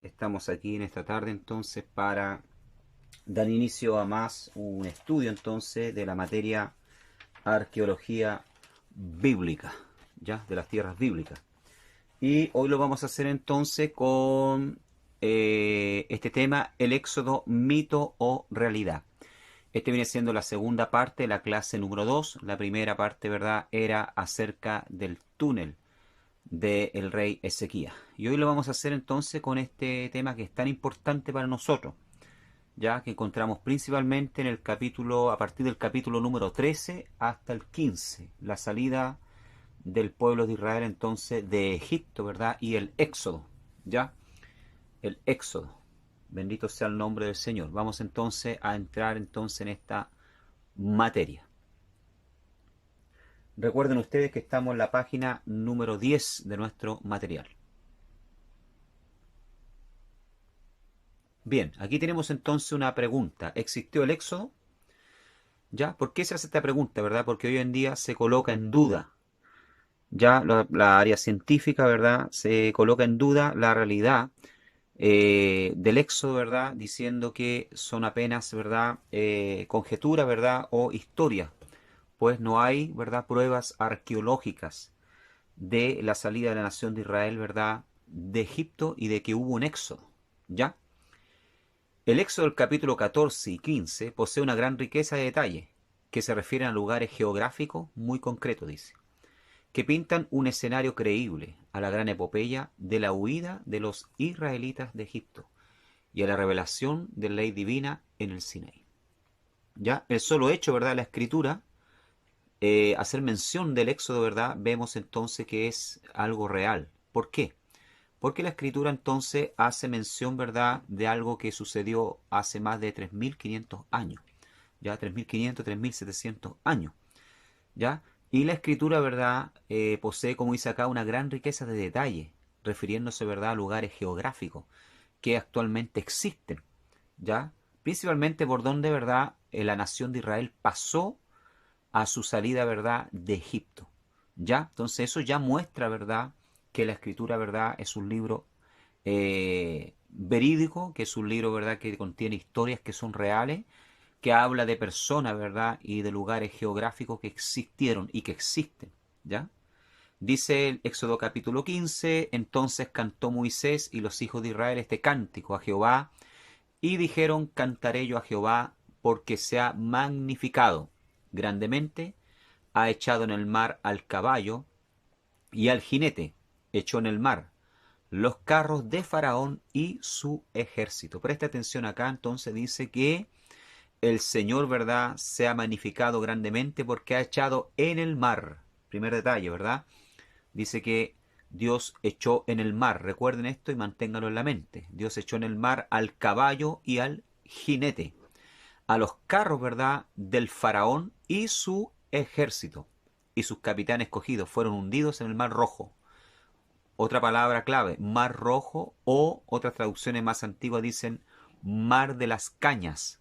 Estamos aquí en esta tarde entonces para dar inicio a más un estudio entonces de la materia arqueología bíblica, ya, de las tierras bíblicas. Y hoy lo vamos a hacer entonces con este tema, el éxodo, mito o realidad. Este viene siendo la segunda parte de la clase número 2. La primera parte, ¿verdad?, era acerca del túnel del rey Ezequías. Y hoy lo vamos a hacer entonces con este tema que es tan importante para nosotros, ya que encontramos principalmente en el capítulo, a partir del capítulo número 13 hasta el 15, la salida del pueblo de Israel entonces de Egipto, ¿verdad? Y el éxodo, ¿ya? El éxodo. Bendito sea el nombre del Señor. Vamos entonces a entrar entonces en esta materia. Recuerden ustedes que estamos en la página número 10 de nuestro material. Bien, aquí tenemos entonces una pregunta. ¿Existió el éxodo? ¿Ya? ¿Por qué se hace esta pregunta, verdad? Porque hoy en día se coloca en duda. Ya la área científica, ¿verdad? Se coloca en duda la realidad del éxodo, ¿verdad? Diciendo que son apenas, ¿verdad? Conjeturas, ¿verdad? O historias. Pues no hay, ¿verdad? Pruebas arqueológicas de la salida de la nación de Israel, ¿verdad? De Egipto y de que hubo un éxodo. ¿Ya? El Éxodo del capítulo 14 y 15 posee una gran riqueza de detalles que se refieren a lugares geográficos muy concretos, dice, que pintan un escenario creíble a la gran epopeya de la huida de los israelitas de Egipto y a la revelación de la ley divina en el Sinaí. Ya, el solo hecho, ¿verdad?, de la escritura, hacer mención del Éxodo, ¿verdad?, vemos entonces que es algo real. ¿Por qué? Porque la escritura entonces hace mención, ¿verdad?, de algo que sucedió hace más de 3.500 años. Ya 3.500, 3.700 años. ¿Ya? Y la escritura, ¿verdad?, posee, como dice acá, una gran riqueza de detalles, refiriéndose, ¿verdad?, a lugares geográficos que actualmente existen. ¿Ya? Principalmente por donde, ¿verdad?, la nación de Israel pasó a su salida, ¿verdad?, de Egipto. ¿Ya? Entonces eso ya muestra, ¿verdad?, que la escritura, ¿verdad?, es un libro verídico, que es un libro, ¿verdad?, que contiene historias que son reales, que habla de personas, ¿verdad?, y de lugares geográficos que existieron y que existen. ¿Ya? Dice el Éxodo capítulo 15, entonces cantó Moisés y los hijos de Israel este cántico a Jehová, y dijeron, cantaré yo a Jehová, porque se ha magnificado grandemente, ha echado en el mar al caballo y al jinete, echó en el mar los carros de Faraón y su ejército. Presta atención acá, entonces dice que el Señor, ¿verdad?, se ha magnificado grandemente porque ha echado en el mar. Primer detalle, ¿verdad? Dice que Dios echó en el mar. Recuerden esto y manténganlo en la mente. Dios echó en el mar al caballo y al jinete, a los carros, ¿verdad?, del faraón y su ejército. Y sus capitanes escogidos fueron hundidos en el mar rojo. Otra palabra clave, mar rojo, o otras traducciones más antiguas dicen mar de las cañas.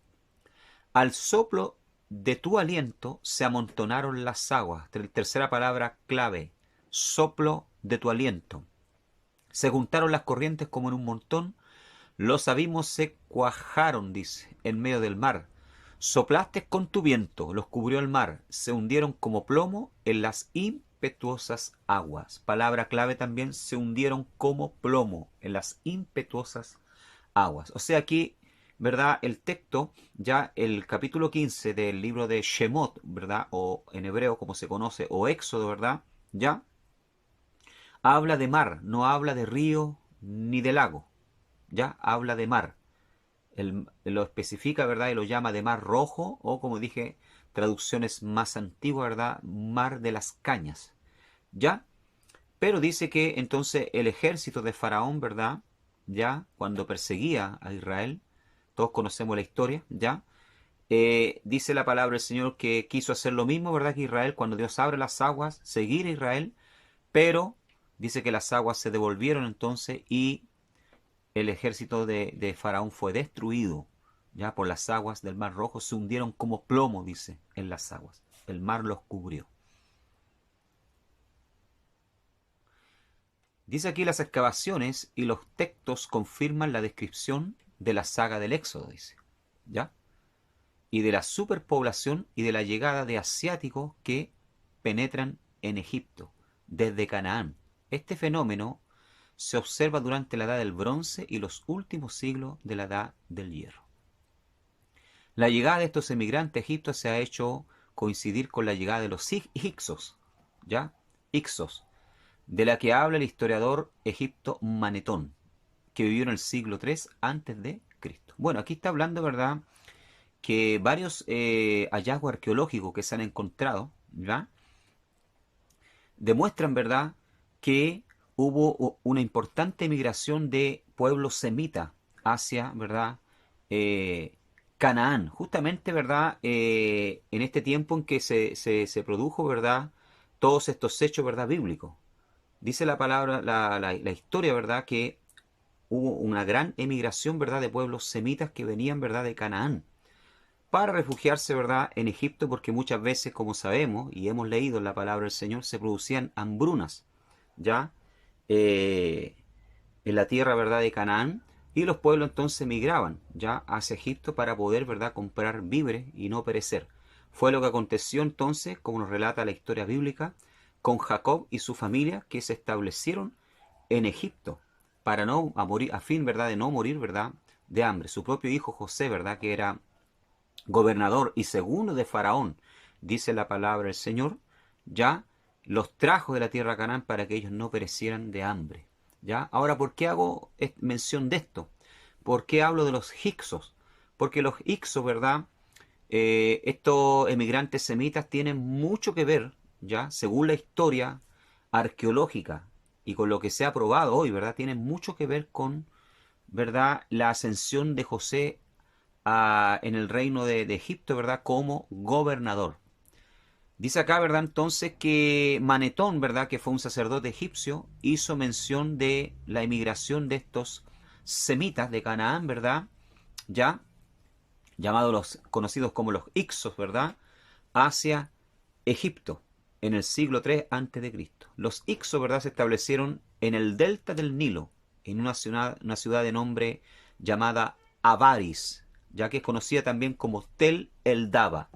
Al soplo de tu aliento se amontonaron las aguas. Tercera palabra clave, soplo de tu aliento. Se juntaron las corrientes como en un montón, los abismos se cuajaron, dice, en medio del mar. Soplaste con tu viento, los cubrió el mar, se hundieron como plomo en las impetuosas aguas. Palabra clave también, se hundieron como plomo en las impetuosas aguas. O sea, aquí, ¿verdad? El texto, ya el capítulo 15 del libro de Shemot, ¿verdad? O en hebreo como se conoce, o Éxodo, ¿verdad? Ya habla de mar, no habla de río ni de lago, ya habla de mar. Lo especifica, ¿verdad? Y lo llama de mar rojo, o como dije, traducciones más antiguas, ¿verdad? Mar de las cañas, ¿ya? Pero dice que entonces el ejército de Faraón, ¿verdad? Ya, cuando perseguía a Israel, todos conocemos la historia, ¿ya? Dice la palabra del Señor que quiso hacer lo mismo, ¿verdad? Que Israel, cuando Dios abre las aguas, seguir a Israel, pero dice que las aguas se devolvieron entonces y el ejército de Faraón fue destruido, ya por las aguas del Mar Rojo, se hundieron como plomo, dice, en las aguas. El mar los cubrió. Dice aquí las excavaciones y los textos confirman la descripción de la saga del Éxodo, dice, ¿ya? Y de la superpoblación y de la llegada de asiáticos que penetran en Egipto, desde Canaán. Este fenómeno se observa durante la Edad del Bronce y los últimos siglos de la Edad del Hierro. La llegada de estos emigrantes a Egipto se ha hecho coincidir con la llegada de los Hyksos, ¿ya? Hyksos, de la que habla el historiador egipto Manetón, que vivió en el siglo III antes de Cristo. Bueno, aquí está hablando, ¿verdad?, que varios hallazgos arqueológicos que se han encontrado, ¿ya?, demuestran, ¿verdad?, que hubo una importante migración de pueblos semitas hacia, ¿verdad?, eh, Canaán, justamente, ¿verdad?, en este tiempo en que se produjo, ¿verdad?, todos estos hechos, ¿verdad?, bíblicos. Dice la palabra, la historia, ¿verdad?, que hubo una gran emigración, ¿verdad?, de pueblos semitas que venían, ¿verdad?, de Canaán para refugiarse, ¿verdad?, en Egipto, porque muchas veces, como sabemos y hemos leído en la palabra del Señor, se producían hambrunas, ¿ya? Eh, en la tierra, ¿verdad?, de Canaán, y los pueblos entonces migraban, ¿ya?, hacia Egipto para poder, ¿verdad?, comprar víveres y no perecer. Fue lo que aconteció entonces, como nos relata la historia bíblica, con Jacob y su familia, que se establecieron en Egipto para no a morir, a fin, ¿verdad?, de no morir, ¿verdad?, de hambre. Su propio hijo José, ¿verdad?, que era gobernador y segundo de Faraón, dice la palabra del Señor, ya los trajo de la tierra de Canaán para que ellos no perecieran de hambre. ¿Ya? Ahora, ¿por qué hago mención de esto? ¿Por qué hablo de los Hyksos? Porque los Hyksos, ¿verdad?, estos emigrantes semitas tienen mucho que ver, ya, según la historia arqueológica y con lo que se ha probado hoy, ¿verdad?, tienen mucho que ver con, ¿verdad?, la ascensión de José en el reino de Egipto, ¿verdad?, como gobernador. Dice acá, ¿verdad?, entonces que Manetón, ¿verdad?, que fue un sacerdote egipcio, hizo mención de la emigración de estos semitas de Canaán, ¿verdad?, ya, llamados los conocidos como los Hyksos, ¿verdad?, hacia Egipto en el siglo III antes de Cristo. Los Hyksos, ¿verdad?, se establecieron en el delta del Nilo, en una ciudad de nombre llamada Avaris, ya que es conocida también como Tel el Daba,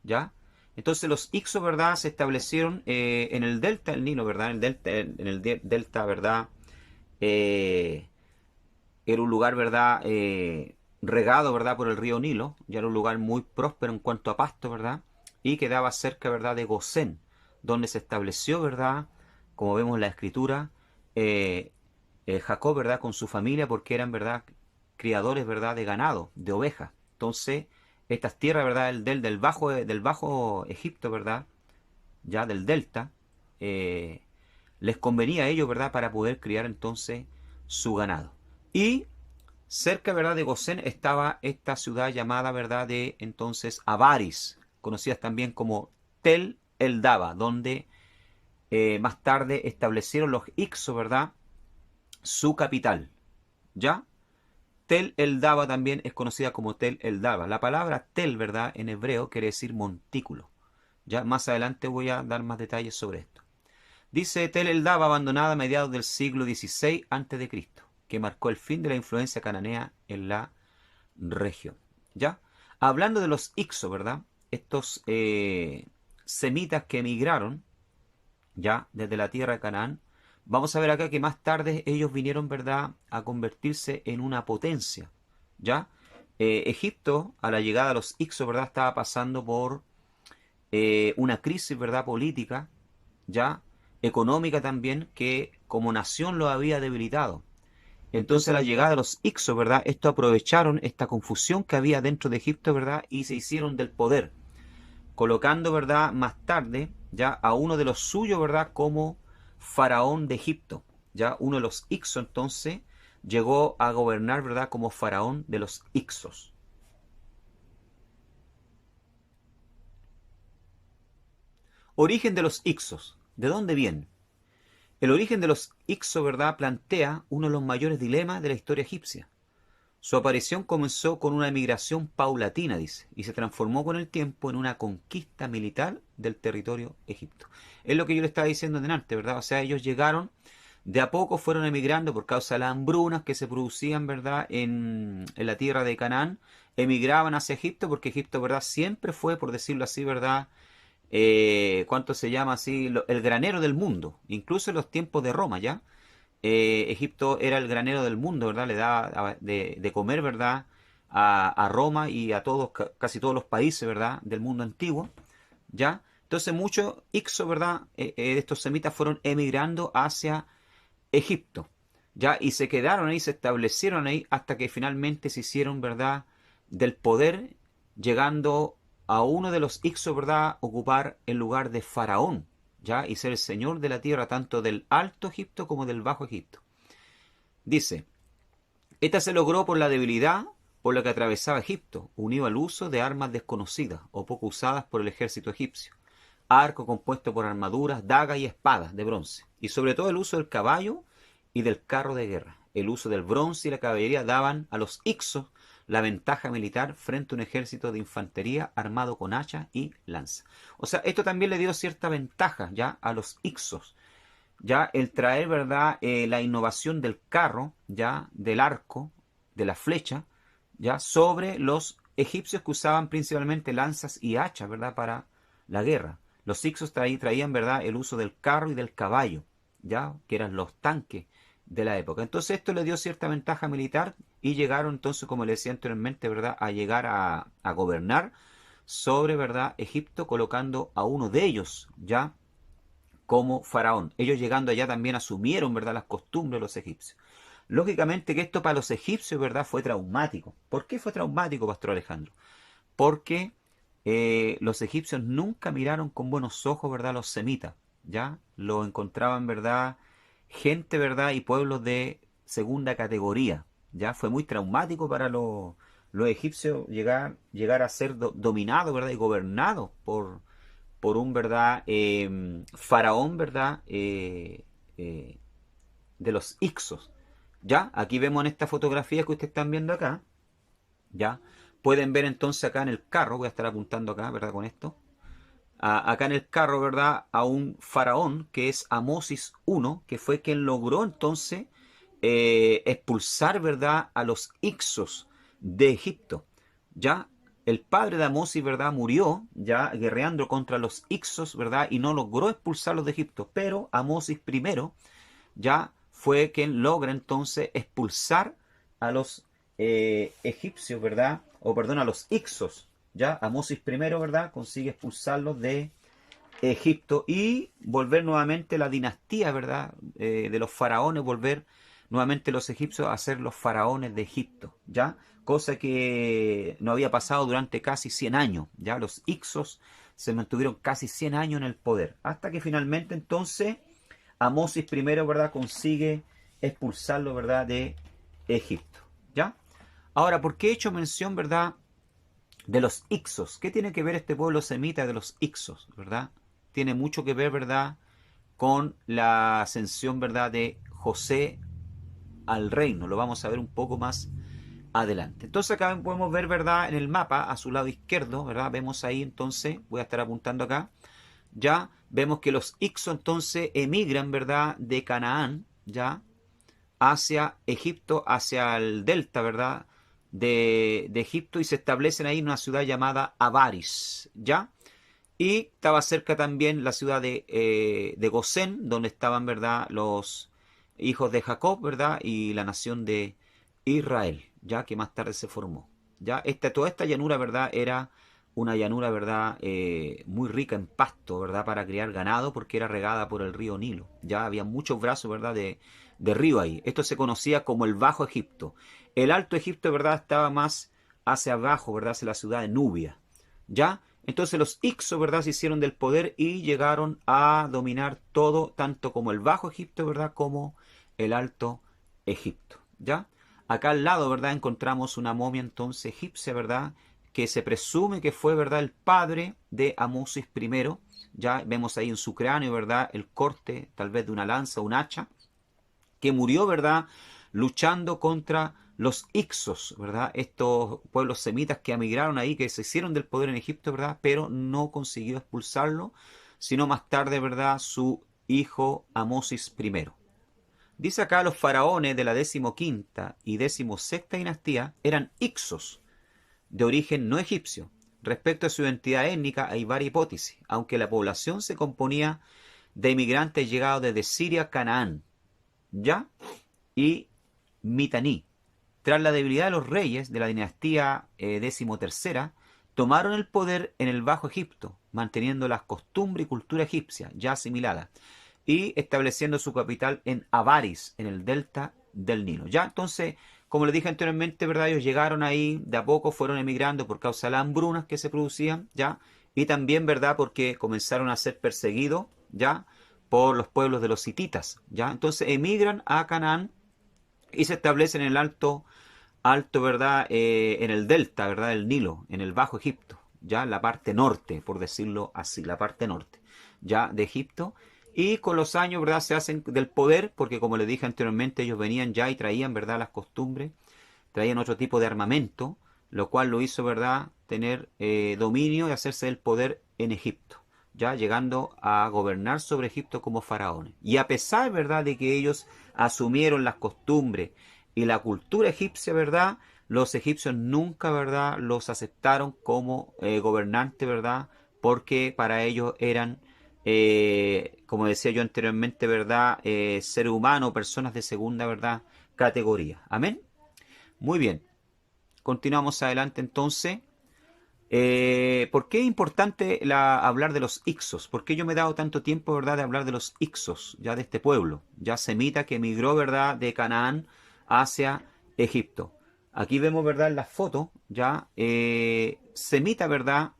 ¿ya? Entonces los Hyksos, ¿verdad?, se establecieron en el delta del Nilo, ¿verdad? Delta, ¿verdad? Eh, Era un lugar, ¿verdad?, regado, ¿verdad?, por el río Nilo. Ya era un lugar muy próspero en cuanto a pasto, ¿verdad? Y quedaba cerca, ¿verdad?, de Gosén, donde se estableció, ¿verdad?, como vemos en la escritura, eh, Jacob, ¿verdad?, con su familia, porque eran, ¿verdad?, criadores, ¿verdad?, de ganado, de ovejas. Entonces, estas tierras, ¿verdad?, del bajo Egipto, ¿verdad?, ya del delta, eh, les convenía a ellos, ¿verdad?, para poder criar entonces su ganado. Y cerca, ¿verdad?, de Gosén estaba esta ciudad llamada, ¿verdad?, de entonces Avaris, conocidas también como Tel el Daba, donde más tarde establecieron los Hyksos, ¿verdad?, su capital. ¿Ya? Tel el Daba también es conocida como Tel el Daba. La palabra Tel, ¿verdad?, en hebreo quiere decir montículo. Ya más adelante voy a dar más detalles sobre esto. Dice Tel el Daba abandonada a mediados del siglo XVI a.C., que marcó el fin de la influencia cananea en la región. ¿Ya? Hablando de los Hyksos, ¿verdad? Estos semitas que emigraron, ya, desde la tierra de Canaán, vamos a ver acá que más tarde ellos vinieron, ¿verdad?, a convertirse en una potencia, ¿ya? Egipto, a la llegada de los Hyksos, ¿verdad?, estaba pasando por una crisis, ¿verdad?, política, ¿ya?, económica también, que como nación lo había debilitado. Entonces, a la llegada de los Hyksos, ¿verdad?, esto aprovecharon esta confusión que había dentro de Egipto, ¿verdad?, y se hicieron del poder, colocando, ¿verdad?, más tarde ya a uno de los suyos, ¿verdad?, como faraón de Egipto. Ya uno de los Hyksos entonces llegó a gobernar, ¿verdad?, como faraón de los Hyksos. Origen de los Hyksos. ¿De dónde vienen? El origen de los Hyksos, ¿verdad?, plantea uno de los mayores dilemas de la historia egipcia. Su aparición comenzó con una emigración paulatina, dice, y se transformó con el tiempo en una conquista militar del territorio egipcio. Es lo que yo le estaba diciendo delante, ¿verdad? O sea, ellos llegaron de a poco fueron emigrando por causa de las hambrunas que se producían, ¿verdad?, en la tierra de Canaán, emigraban hacia Egipto, porque Egipto, ¿verdad?, siempre fue, por decirlo así, ¿verdad?, ¿cuánto se llama así? El granero del mundo, incluso en los tiempos de Roma, ¿ya? Egipto era el granero del mundo, ¿verdad? Le daba de comer, ¿verdad?, a Roma y a todos, casi todos los países, ¿verdad?, del mundo antiguo, ¿ya? Entonces muchos Ixos, ¿verdad?, de estos semitas fueron emigrando hacia Egipto, ¿ya? Y se quedaron ahí, se establecieron ahí hasta que finalmente se hicieron, ¿verdad?, del poder, llegando a uno de los Ixos, ¿verdad?, ocupar el lugar de Faraón, ¿ya? Y ser el señor de la tierra, tanto del Alto Egipto como del Bajo Egipto. Dice, esta se logró por la debilidad por la que atravesaba Egipto, unido al uso de armas desconocidas o poco usadas por el ejército egipcio. Arco compuesto por armaduras, dagas y espadas de bronce, y sobre todo el uso del caballo y del carro de guerra. El uso del bronce y la caballería daban a los Ixos la ventaja militar frente a un ejército de infantería armado con hacha y lanza. O sea, esto también le dio cierta ventaja ya a los Ixos, ya el traer, ¿verdad?, la innovación del carro, ya del arco, de la flecha, ya sobre los egipcios que usaban principalmente lanzas y hachas, ¿verdad?, para la guerra. Los Ixos traían, ¿verdad?, el uso del carro y del caballo, ya que eran los tanques de la época. Entonces esto le dio cierta ventaja militar y llegaron entonces, como le decía anteriormente, ¿verdad?, a llegar a gobernar sobre, ¿verdad?, Egipto, colocando a uno de ellos ya como faraón. Ellos llegando allá también asumieron, ¿verdad?, las costumbres de los egipcios. Lógicamente que esto para los egipcios, ¿verdad?, fue traumático. ¿Por qué fue traumático, Pastor Alejandro? Porque los egipcios nunca miraron con buenos ojos, ¿verdad?, a los semitas, ¿ya? Lo encontraban, ¿verdad?, gente, ¿verdad?, y pueblos de segunda categoría, ¿ya? Fue muy traumático para los egipcios llegar a ser dominados, ¿verdad?, y gobernados por un, ¿verdad?, faraón, ¿verdad?, de los Ixos. ¿Ya? Aquí vemos en esta fotografía que ustedes están viendo acá, ¿ya? Pueden ver entonces acá en el carro, voy a estar apuntando acá, ¿verdad?, con esto. Acá en el carro, ¿verdad?, a un faraón que es Amosis I, que fue quien logró entonces expulsar, ¿verdad?, a los Ixos de Egipto. Ya el padre de Amosis, ¿verdad?, murió ya guerreando contra los Ixos, ¿verdad?, y no logró expulsarlos de Egipto, pero Amosis I ya fue quien logra entonces expulsar a los egipcios, ¿verdad?, o perdón, a los Ixos. Ya Amosis I, ¿verdad?, consigue expulsarlos de Egipto y volver nuevamente la dinastía, ¿verdad?, de los faraones, volver nuevamente los egipcios a ser los faraones de Egipto, ¿ya? Cosa que no había pasado durante casi 100 años, ¿ya? Los Ixos se mantuvieron casi 100 años en el poder, hasta que finalmente entonces Amosis I, ¿verdad?, consigue expulsarlo, ¿verdad?, de Egipto, ¿ya? Ahora, ¿por qué he hecho mención, ¿verdad?, de los Ixos? ¿Qué tiene que ver este pueblo semita de los Ixos, ¿verdad? Tiene mucho que ver, ¿verdad?, con la ascensión, ¿verdad?, de José al reino. Lo vamos a ver un poco más adelante. Entonces acá podemos ver, ¿verdad?, en el mapa, a su lado izquierdo, ¿verdad? Vemos ahí entonces, voy a estar apuntando acá, ya vemos que los Ixos entonces emigran, ¿verdad?, de Canaán, ya, hacia Egipto, hacia el delta, ¿verdad?, de Egipto, y se establecen ahí en una ciudad llamada Avaris, ¿ya? Y estaba cerca también la ciudad de Gosén, donde estaban, ¿verdad?, los hijos de Jacob, ¿verdad?, y la nación de Israel, ya que más tarde se formó. Ya toda esta llanura, ¿verdad?, era una llanura, ¿verdad?, muy rica en pasto, ¿verdad?, para criar ganado, porque era regada por el río Nilo. Ya había muchos brazos, ¿verdad?, de río ahí. Esto se conocía como el Bajo Egipto. El Alto Egipto, ¿verdad?, estaba más hacia abajo, ¿verdad?, hacia la ciudad de Nubia. ¿Ya? Entonces los Ixos, ¿verdad?, se hicieron del poder y llegaron a dominar todo, tanto como el Bajo Egipto, ¿verdad?, como el Alto Egipto, ¿ya? Acá al lado, ¿verdad?, encontramos una momia entonces egipcia, ¿verdad?, que se presume que fue, ¿verdad?, el padre de Amosis I. Ya vemos ahí en su cráneo, ¿verdad?, el corte tal vez de una lanza, un hacha, que murió, ¿verdad?, luchando contra los Ixos, ¿verdad?, estos pueblos semitas que emigraron ahí, que se hicieron del poder en Egipto, ¿verdad?, pero no consiguió expulsarlo, sino más tarde, ¿verdad?, su hijo Amosis I. Dice acá, los faraones de la 15ª y 16ª dinastía eran Ixos, de origen no egipcio. Respecto a su identidad étnica hay varias hipótesis, aunque la población se componía de inmigrantes llegados desde Siria, Canaán, ¿ya? Y Mitaní. Tras la debilidad de los reyes de la dinastía 13ª, tomaron el poder en el Bajo Egipto, manteniendo las costumbres y cultura egipcia ya asimilada, y estableciendo su capital en Avaris, en el delta del Nilo. Ya, entonces, como les dije anteriormente, ¿verdad? Ellos llegaron ahí, de a poco fueron emigrando por causa de las hambrunas que se producían, ¿ya? Y también, ¿verdad? Porque comenzaron a ser perseguidos, ¿ya? Por los pueblos de los hititas, ¿ya? Entonces emigran a Canaán y se establecen en el alto, ¿verdad? En el delta, ¿verdad? Del Nilo, en el Bajo Egipto, ya la parte norte, por decirlo así, la parte norte, ya de Egipto. Y con los años, ¿verdad? Se hacen del poder, porque como les dije anteriormente, ellos venían ya y traían, ¿verdad? Las costumbres, traían otro tipo de armamento, lo cual lo hizo, ¿verdad? Tener dominio y hacerse del poder en Egipto, ya llegando a gobernar sobre Egipto como faraones. Y a pesar, ¿verdad?, de que ellos asumieron las costumbres y la cultura egipcia, ¿verdad?, los egipcios nunca, ¿verdad?, los aceptaron como gobernantes, ¿verdad?, porque para ellos eran, como decía yo anteriormente, ¿verdad?, seres humanos, personas de segunda, ¿verdad?, categoría. Amén. Muy bien. Continuamos adelante entonces. ¿Por qué es importante hablar de los Ixos? ¿Por qué yo me he dado tanto tiempo, verdad, de hablar de los Ixos, ya de este pueblo, ya semita que emigró, verdad, de Canaán hacia Egipto? Aquí vemos, verdad, en las fotos, ya semita, verdad,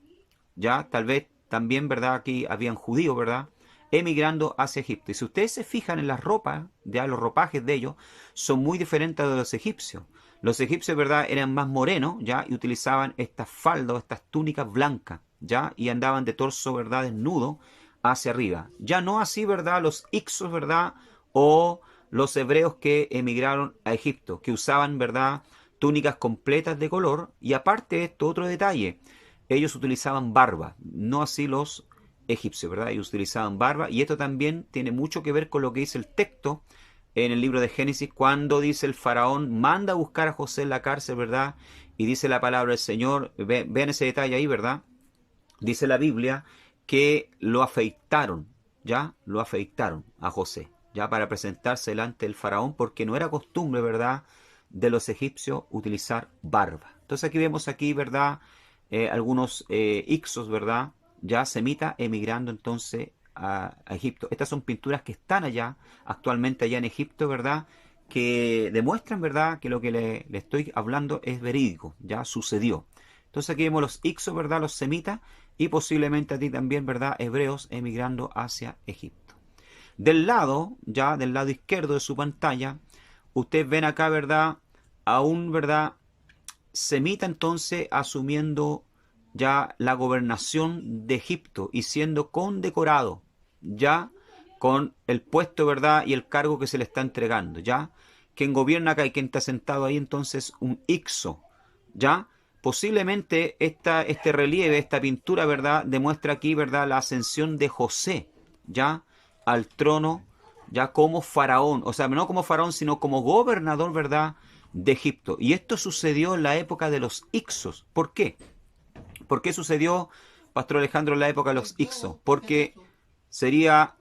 ya tal vez también, verdad, aquí habían judíos, verdad, emigrando hacia Egipto. Y si ustedes se fijan en las ropas, ya los ropajes de ellos son muy diferentes de los egipcios. Los egipcios, ¿verdad?, eran más morenos, ¿ya? Y utilizaban estas faldas, estas túnicas blancas, ¿ya? Y andaban de torso, ¿verdad?, desnudo hacia arriba. Ya no así, ¿verdad?, los Ixos, ¿verdad?, o los hebreos que emigraron a Egipto, que usaban, ¿verdad?, túnicas completas de color. Y aparte de esto, otro detalle, ellos utilizaban barba, no así los egipcios, ¿verdad? Ellos utilizaban barba, y esto también tiene mucho que ver con lo que dice el texto en el libro de Génesis, cuando dice el faraón, manda a buscar a José en la cárcel, ¿verdad? Y dice la palabra del Señor, vean ese detalle ahí, ¿verdad? Dice la Biblia que lo afeitaron, ¿ya? Lo afeitaron a José, ¿ya? Para presentarse delante del faraón, porque no era costumbre, ¿verdad?, de los egipcios utilizar barba. Entonces aquí vemos aquí, ¿verdad?, algunos ixos, ¿verdad?, ya semita emigrando entonces a Egipto. Estas son pinturas que están allá, actualmente allá en Egipto, ¿verdad?, que demuestran, ¿verdad?, que lo que le estoy hablando es verídico, ya sucedió. Entonces aquí vemos los ixos, ¿verdad?, los semitas, y posiblemente a ti también, ¿verdad?, hebreos emigrando hacia Egipto. Del lado, ya del lado izquierdo de su pantalla, ustedes ven acá, ¿verdad?, a un, ¿verdad?, semita entonces asumiendo ya la gobernación de Egipto y siendo condecorado ya con el puesto, ¿verdad?, y el cargo que se le está entregando, ya. Quien gobierna acá y quien está sentado ahí entonces un Ixo, ya. Posiblemente este relieve, esta pintura, ¿verdad?, demuestra aquí, ¿verdad?, la ascensión de José, ya, al trono, ya como faraón, o sea, no como faraón, sino como gobernador, ¿verdad?, de Egipto. Y esto sucedió en la época de los Ixos. ¿Por qué? ¿Por qué sucedió, Pastor Alejandro, en la época de los Ixos? Porque sería,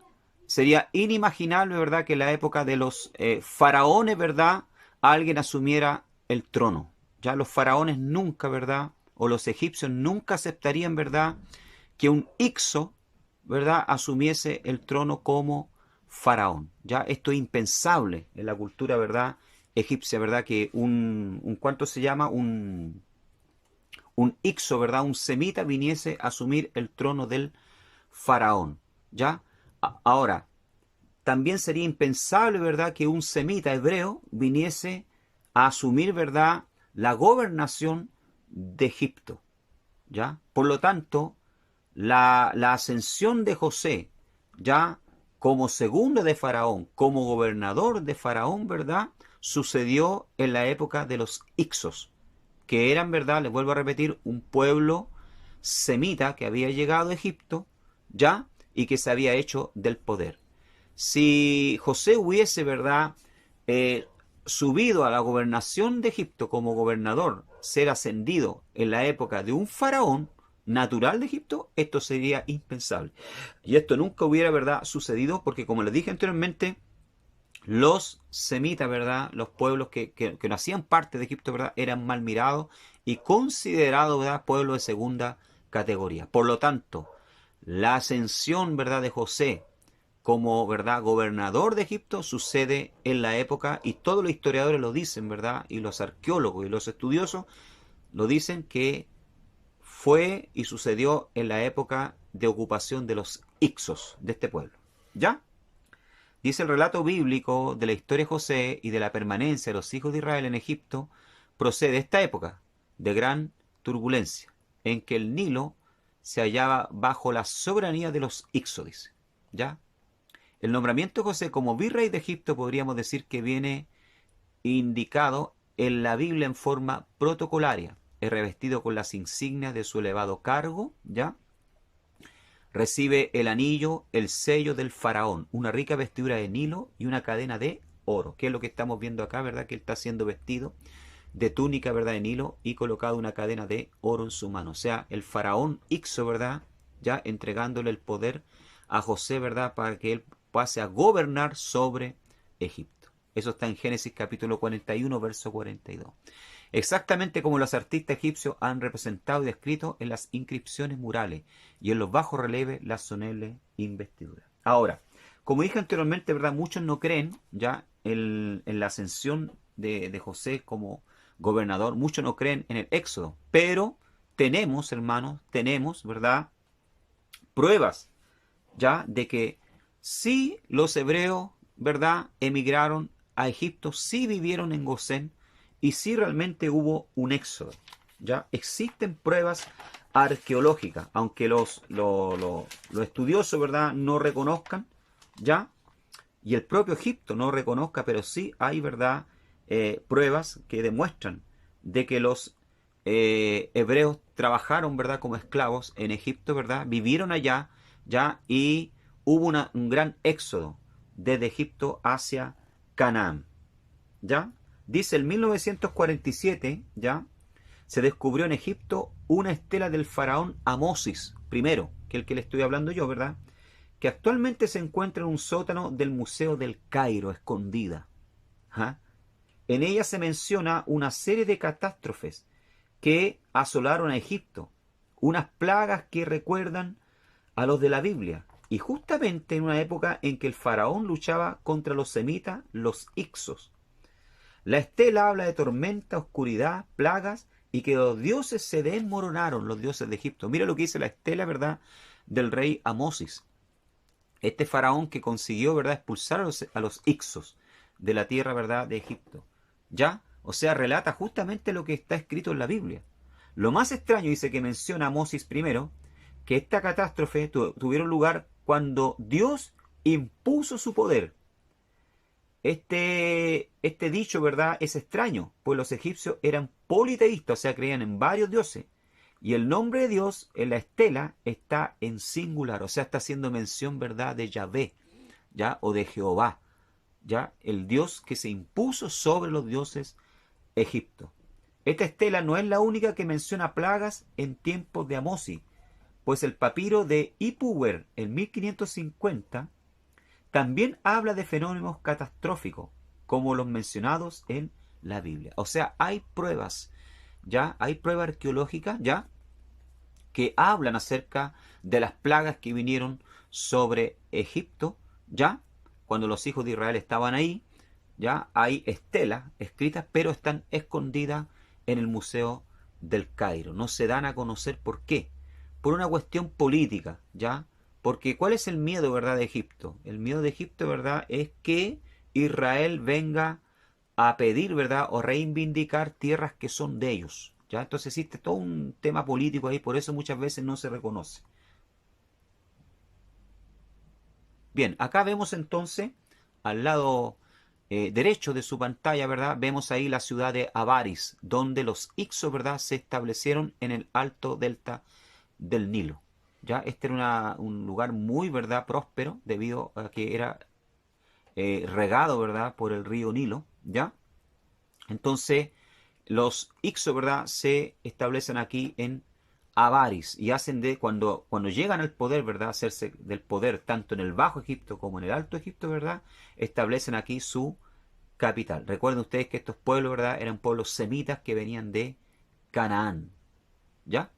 sería inimaginable, ¿verdad?, que en la época de los faraones, ¿verdad?, alguien asumiera el trono. Ya los faraones nunca, ¿verdad?, o los egipcios nunca aceptarían, ¿verdad?, que un Ixo, ¿verdad?, asumiese el trono como faraón. Ya esto es impensable en la cultura, ¿verdad?, egipcia, ¿verdad?, que ¿cuánto se llama? Un Ixo, ¿verdad?, un semita viniese a asumir el trono del faraón. ¿Ya? Ahora, también sería impensable, ¿verdad?, que un semita hebreo viniese a asumir, ¿verdad?, la gobernación de Egipto. ¿Ya? Por lo tanto, la ascensión de José, ya como segundo de Faraón, como gobernador de Faraón, ¿verdad?, sucedió en la época de los Ixos, que eran, ¿verdad?, les vuelvo a repetir, un pueblo semita que había llegado a Egipto, ya, y que se había hecho del poder. Si José hubiese, ¿verdad?, eh, subido a la gobernación de Egipto como gobernador, ser ascendido en la época de un faraón natural de Egipto, esto sería impensable. Y esto nunca hubiera, ¿verdad?, sucedido porque, como les dije anteriormente, los semitas, ¿verdad?, los pueblos que no hacían parte de Egipto, ¿verdad?, eran mal mirados y considerados, ¿verdad?, pueblos de segunda categoría. Por lo tanto, la ascensión, ¿verdad?, de José como, ¿verdad?, gobernador de Egipto sucede en la época, y todos los historiadores lo dicen, ¿verdad?, y los arqueólogos y los estudiosos lo dicen, que fue y sucedió en la época de ocupación de los Ixos, de este pueblo. ¿Ya? Dice el relato bíblico de la historia de José y de la permanencia de los hijos de Israel en Egipto, procede de esta época de gran turbulencia, en que el Nilo se hallaba bajo la soberanía de los Ixodis. ¿Ya? El nombramiento de José como virrey de Egipto podríamos decir que viene indicado en la Biblia en forma protocolaria. Es revestido con las insignias de su elevado cargo, ¿ya? Recibe el anillo, el sello del faraón, una rica vestidura de Nilo y una cadena de oro, que es lo que estamos viendo acá, ¿verdad? Que él está siendo vestido de túnica, ¿verdad?, de Nilo, y colocado una cadena de oro en su mano. O sea, el faraón Ixo, ¿verdad?, ya entregándole el poder a José, ¿verdad?, para que él pase a gobernar sobre Egipto. Eso está en Génesis capítulo 41, verso 42. Exactamente como los artistas egipcios han representado y descrito en las inscripciones murales y en los bajos relieves las solemnes investiduras. Ahora, como dije anteriormente, ¿verdad?, muchos no creen ya en la ascensión de José como gobernador, muchos no creen en el éxodo, pero tenemos, hermanos, tenemos, ¿verdad?, pruebas ya de que sí los hebreos, ¿verdad?, emigraron a Egipto, sí vivieron en Gosén y sí realmente hubo un éxodo. Ya existen pruebas arqueológicas, aunque los estudiosos, ¿verdad?, no reconozcan, ya, y el propio Egipto no reconozca, pero sí hay, ¿verdad?, pruebas que demuestran de que los hebreos trabajaron, ¿verdad?, como esclavos en Egipto, ¿verdad?, vivieron allá, ya, y hubo un gran éxodo desde Egipto hacia Canaán, ¿ya? Dice, en 1947, ¿ya?, se descubrió en Egipto una estela del faraón Amosis primero, que es el que le estoy hablando yo, ¿verdad?, que actualmente se encuentra en un sótano del Museo del Cairo, escondida. ¿Ah? En ella se menciona una serie de catástrofes que asolaron a Egipto, unas plagas que recuerdan a los de la Biblia, y justamente en una época en que el faraón luchaba contra los semitas, los Ixos. La estela habla de tormenta, oscuridad, plagas, y que los dioses se desmoronaron, los dioses de Egipto. Mira lo que dice la estela, ¿verdad?, del rey Amosis, este faraón que consiguió, ¿verdad?, expulsar a los Ixos de la tierra, ¿verdad?, de Egipto. ¿Ya? O sea, relata justamente lo que está escrito en la Biblia. Lo más extraño, dice, que menciona Amosis primero, que esta catástrofe tuvieron lugar cuando Dios impuso su poder. Este dicho, ¿verdad?, es extraño, pues los egipcios eran politeístas, o sea, creían en varios dioses. Y el nombre de Dios en la estela está en singular, o sea, está haciendo mención, ¿verdad?, de Yahvé, ¿ya?, o de Jehová, ¿ya?, el Dios que se impuso sobre los dioses egipcios. Esta estela no es la única que menciona plagas en tiempos de Amosis, pues el papiro de Ipuwer en 1550 también habla de fenómenos catastróficos, como los mencionados en la Biblia. O sea, hay pruebas, ya, hay pruebas arqueológicas, ya, que hablan acerca de las plagas que vinieron sobre Egipto, ya, cuando los hijos de Israel estaban ahí, ya, hay estelas escritas, pero están escondidas en el Museo del Cairo. No se dan a conocer por qué. Por una cuestión política, ya. Porque ¿cuál es el miedo, verdad, de Egipto? El miedo de Egipto, verdad, es que Israel venga a pedir, verdad, o reivindicar tierras que son de ellos. ¿Ya? Entonces existe todo un tema político ahí, por eso muchas veces no se reconoce. Bien, acá vemos entonces, al lado derecho de su pantalla, ¿verdad? Vemos ahí la ciudad de Avaris, donde los Ixos, ¿verdad?, se establecieron en el alto delta del Nilo. ¿Ya? Este era un lugar muy, ¿verdad?, próspero, debido a que era regado, ¿verdad?, por el río Nilo, ¿ya? Entonces, los Ixos, ¿verdad?, se establecen aquí en Avaris y hacen cuando llegan al poder, ¿verdad?, hacerse del poder tanto en el Bajo Egipto como en el Alto Egipto, ¿verdad?, establecen aquí su capital. Recuerden ustedes que estos pueblos, ¿verdad?, eran pueblos semitas que venían de Canaán, ¿ya?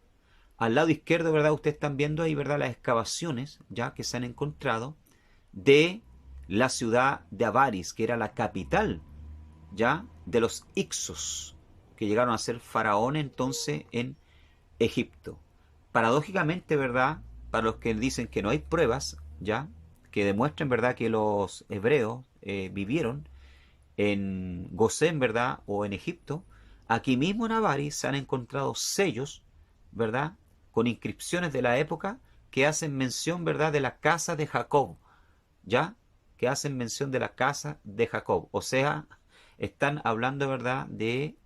Al lado izquierdo, ¿verdad?, ustedes están viendo ahí, ¿verdad?, las excavaciones, ¿ya?, que se han encontrado de la ciudad de Avaris, que era la capital, ¿ya?, de los Ixos, que llegaron a ser faraones entonces en Egipto. Paradójicamente, ¿verdad?, para los que dicen que no hay pruebas, ¿ya?, que demuestren, ¿verdad?, que los hebreos vivieron en Gosén, ¿verdad?, o en Egipto, aquí mismo en Avaris se han encontrado sellos, ¿verdad?, con inscripciones de la época que hacen mención, ¿verdad?, de la casa de Jacob, ¿ya? Que hacen mención de la casa de Jacob. O sea, están hablando, ¿verdad?, de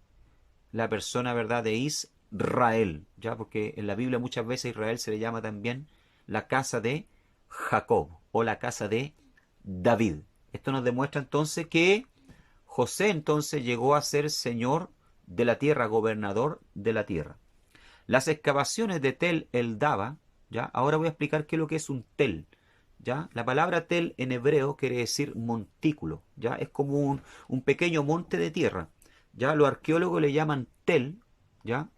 la persona, ¿verdad?, de Israel, ¿ya? Porque en la Biblia muchas veces a Israel se le llama también la casa de Jacob o la casa de David. Esto nos demuestra entonces que José entonces llegó a ser señor de la tierra, gobernador de la tierra. Las excavaciones de Tel el Daba, ¿ya? Ahora voy a explicar qué es lo que es un tel, ¿ya? La palabra tel en hebreo quiere decir montículo, ¿ya? Es como un pequeño monte de tierra, ¿ya? Los arqueólogos le llaman tel, ¿ya?,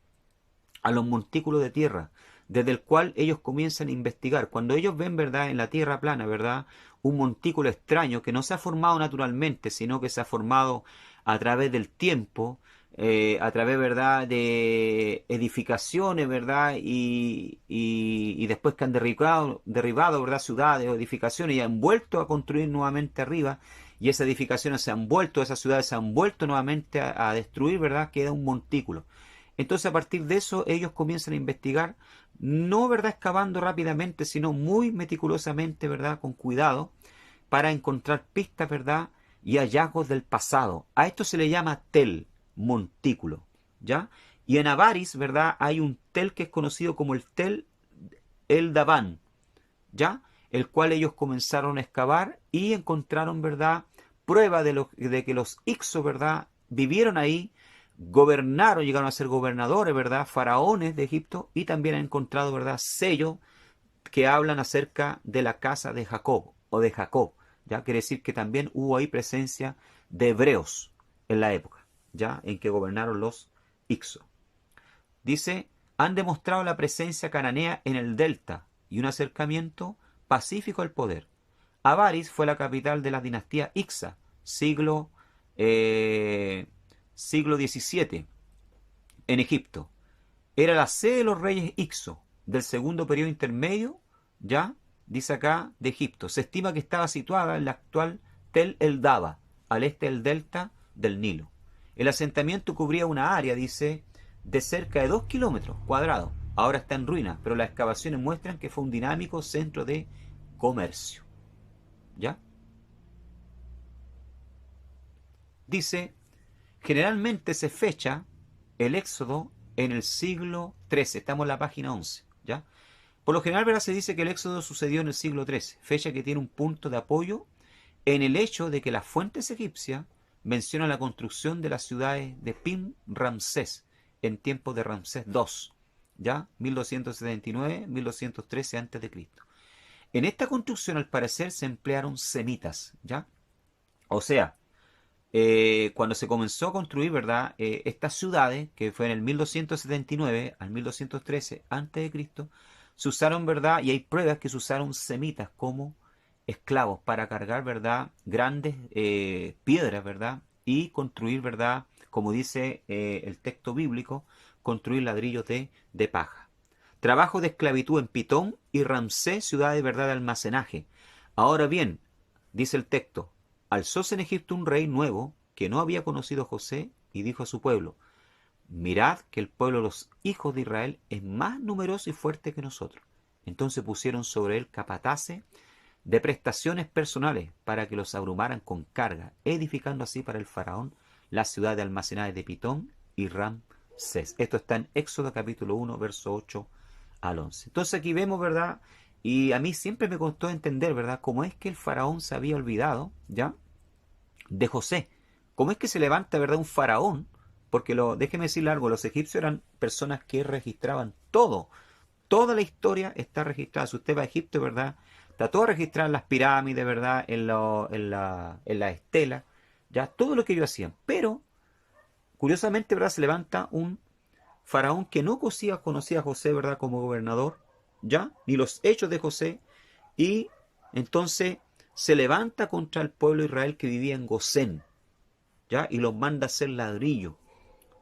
a los montículos de tierra, desde el cual ellos comienzan a investigar. Cuando ellos ven, ¿verdad?, en la tierra plana, ¿verdad?, un montículo extraño que no se ha formado naturalmente, sino que se ha formado a través del tiempo, a través, ¿verdad?, de edificaciones, ¿verdad?, y después que han derribado, ¿verdad?, ciudades o edificaciones y han vuelto a construir nuevamente arriba, y esas edificaciones se han vuelto, esas ciudades se han vuelto nuevamente a destruir, ¿verdad?, queda un montículo. Entonces a partir de eso ellos comienzan a investigar, no, ¿verdad?, excavando rápidamente, sino muy meticulosamente, ¿verdad?, con cuidado, para encontrar pistas, ¿verdad?, y hallazgos del pasado. A esto se le llama tel, montículo, ¿ya? Y en Avaris, ¿verdad?, hay un tel que es conocido como el tel el Dabán, ¿ya?, el cual ellos comenzaron a excavar y encontraron, ¿verdad?, prueba de que los Ixos, ¿verdad?, vivieron ahí, gobernaron, llegaron a ser gobernadores, ¿verdad?, faraones de Egipto, y también han encontrado, ¿verdad?, sellos que hablan acerca de la casa de Jacob o de Jacob, ¿ya? Quiere decir que también hubo ahí presencia de hebreos en la época, ¿ya?, en que gobernaron los Ixos. Dice, han demostrado la presencia cananea en el delta y un acercamiento pacífico al poder. Avaris fue la capital de la dinastía Ixa, eh, siglo XVII, en Egipto. Era la sede de los reyes Ixo, del segundo periodo intermedio, ya, dice acá, de Egipto. Se estima que estaba situada en la actual Tel el Daba, al este del delta del Nilo. El asentamiento cubría una área, dice, de cerca de 2 kilómetros cuadrados. Ahora está en ruinas, pero las excavaciones muestran que fue un dinámico centro de comercio. ¿Ya? Dice, generalmente se fecha el éxodo en el siglo XIII. Estamos en la página 11. ¿Ya? Por lo general, ¿verdad?, se dice que el éxodo sucedió en el siglo XIII, fecha que tiene un punto de apoyo en el hecho de que las fuentes egipcias mencionan la construcción de las ciudades de Pim-Ramsés en tiempos de Ramsés II, ¿ya? 1279-1213 a.C. En esta construcción, al parecer, se emplearon semitas, ¿ya? O sea, cuando se comenzó a construir, ¿verdad?, estas ciudades, que fue en el 1279 al 1213 a.C., se usaron, ¿verdad?, y hay pruebas que se usaron semitas como esclavos para cargar, ¿verdad?, grandes piedras, ¿verdad?, y construir, ¿verdad?, como dice el texto bíblico, construir ladrillos de paja. Trabajo de esclavitud en Pitón y Ramsés, ciudades, ¿verdad?, de almacenaje. Ahora bien, dice el texto, alzóse en Egipto un rey nuevo que no había conocido a José y dijo a su pueblo, mirad que el pueblo de los hijos de Israel es más numeroso y fuerte que nosotros. Entonces pusieron sobre él capataces de prestaciones personales para que los abrumaran con carga, edificando así para el faraón la ciudad de almacenaje de Pitón y Ramsés. Esto está en Éxodo capítulo 1, verso 8 al 11. Entonces aquí vemos, ¿verdad? Y a mí siempre me costó entender, ¿verdad?, cómo es que el faraón se había olvidado, ¿ya?, de José. ¿Cómo es que se levanta, verdad, un faraón? Porque déjeme decirle algo, los egipcios eran personas que registraban todo. Toda la historia está registrada. Si usted va a Egipto, ¿verdad? Está todo registrado en las pirámides, ¿verdad? En la estela. Ya, todo lo que ellos hacían. Pero, curiosamente, ¿verdad? Se levanta un faraón que no conocía a José, ¿verdad? Como gobernador, ¿ya? Ni los hechos de José. Y entonces se levanta contra el pueblo de Israel que vivía en Gosén, ¿ya? Y los manda a hacer ladrillo,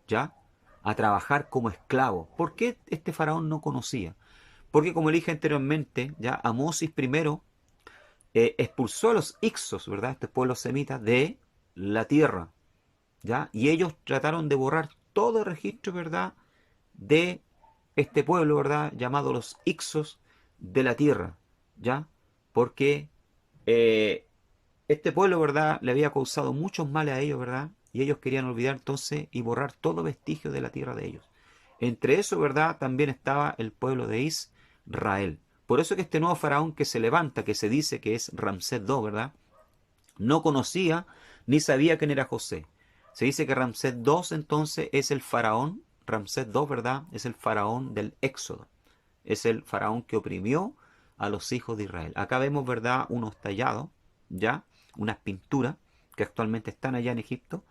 ¿ya? A trabajar como esclavos. ¿Por qué este faraón no conocía? Porque como le dije anteriormente, ya Amosis primero expulsó a los Ixos, ¿verdad? Este pueblo semita de la tierra, ¿ya? Y ellos trataron de borrar todo el registro, ¿verdad? De este pueblo, ¿verdad? Llamado los Ixos de la tierra, ¿ya? Porque eh, este pueblo, ¿verdad? Le había causado muchos males a ellos, ¿verdad? Y ellos querían olvidar entonces y borrar todo vestigio de la tierra de ellos. Entre eso, ¿verdad? También estaba el pueblo de Israel. Por eso que este nuevo faraón que se levanta, que se dice que es Ramsés II, ¿verdad? No conocía ni sabía quién era José. Se dice que Ramsés II entonces es el faraón, Ramsés II, ¿verdad? Es el faraón del Éxodo. Es el faraón que oprimió a los hijos de Israel. Acá vemos, ¿verdad? Unos tallados, ¿ya? Unas pinturas que actualmente están allá en Egipto,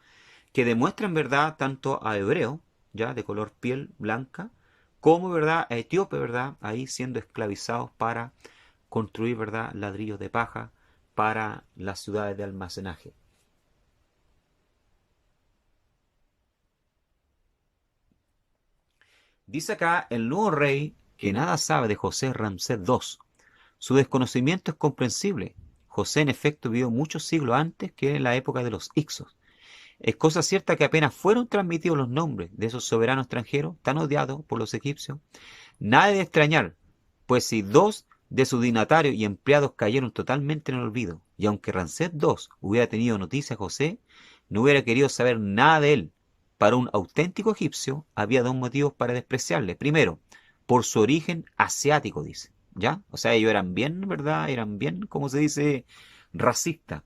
que demuestran, ¿verdad? Tanto a hebreos, ¿ya? De color piel blanca, como, ¿verdad? A etíope, ¿verdad? Ahí siendo esclavizados para construir, ¿verdad? Ladrillos de paja para las ciudades de almacenaje. Dice acá el nuevo rey que nada sabe de José Ramsés II. Su desconocimiento es comprensible. José en efecto vivió muchos siglos antes que en la época de los Ixos. Es cosa cierta que apenas fueron transmitidos los nombres de esos soberanos extranjeros tan odiados por los egipcios, nada de extrañar, pues si dos de sus dignatarios y empleados cayeron totalmente en el olvido, y aunque Ramsés II hubiera tenido noticia de José, no hubiera querido saber nada de él. Para un auténtico egipcio había dos motivos para despreciarle. Primero, por su origen asiático, dice. ¿Ya? O sea, ellos eran bien, ¿verdad? Eran bien, como se dice, racistas.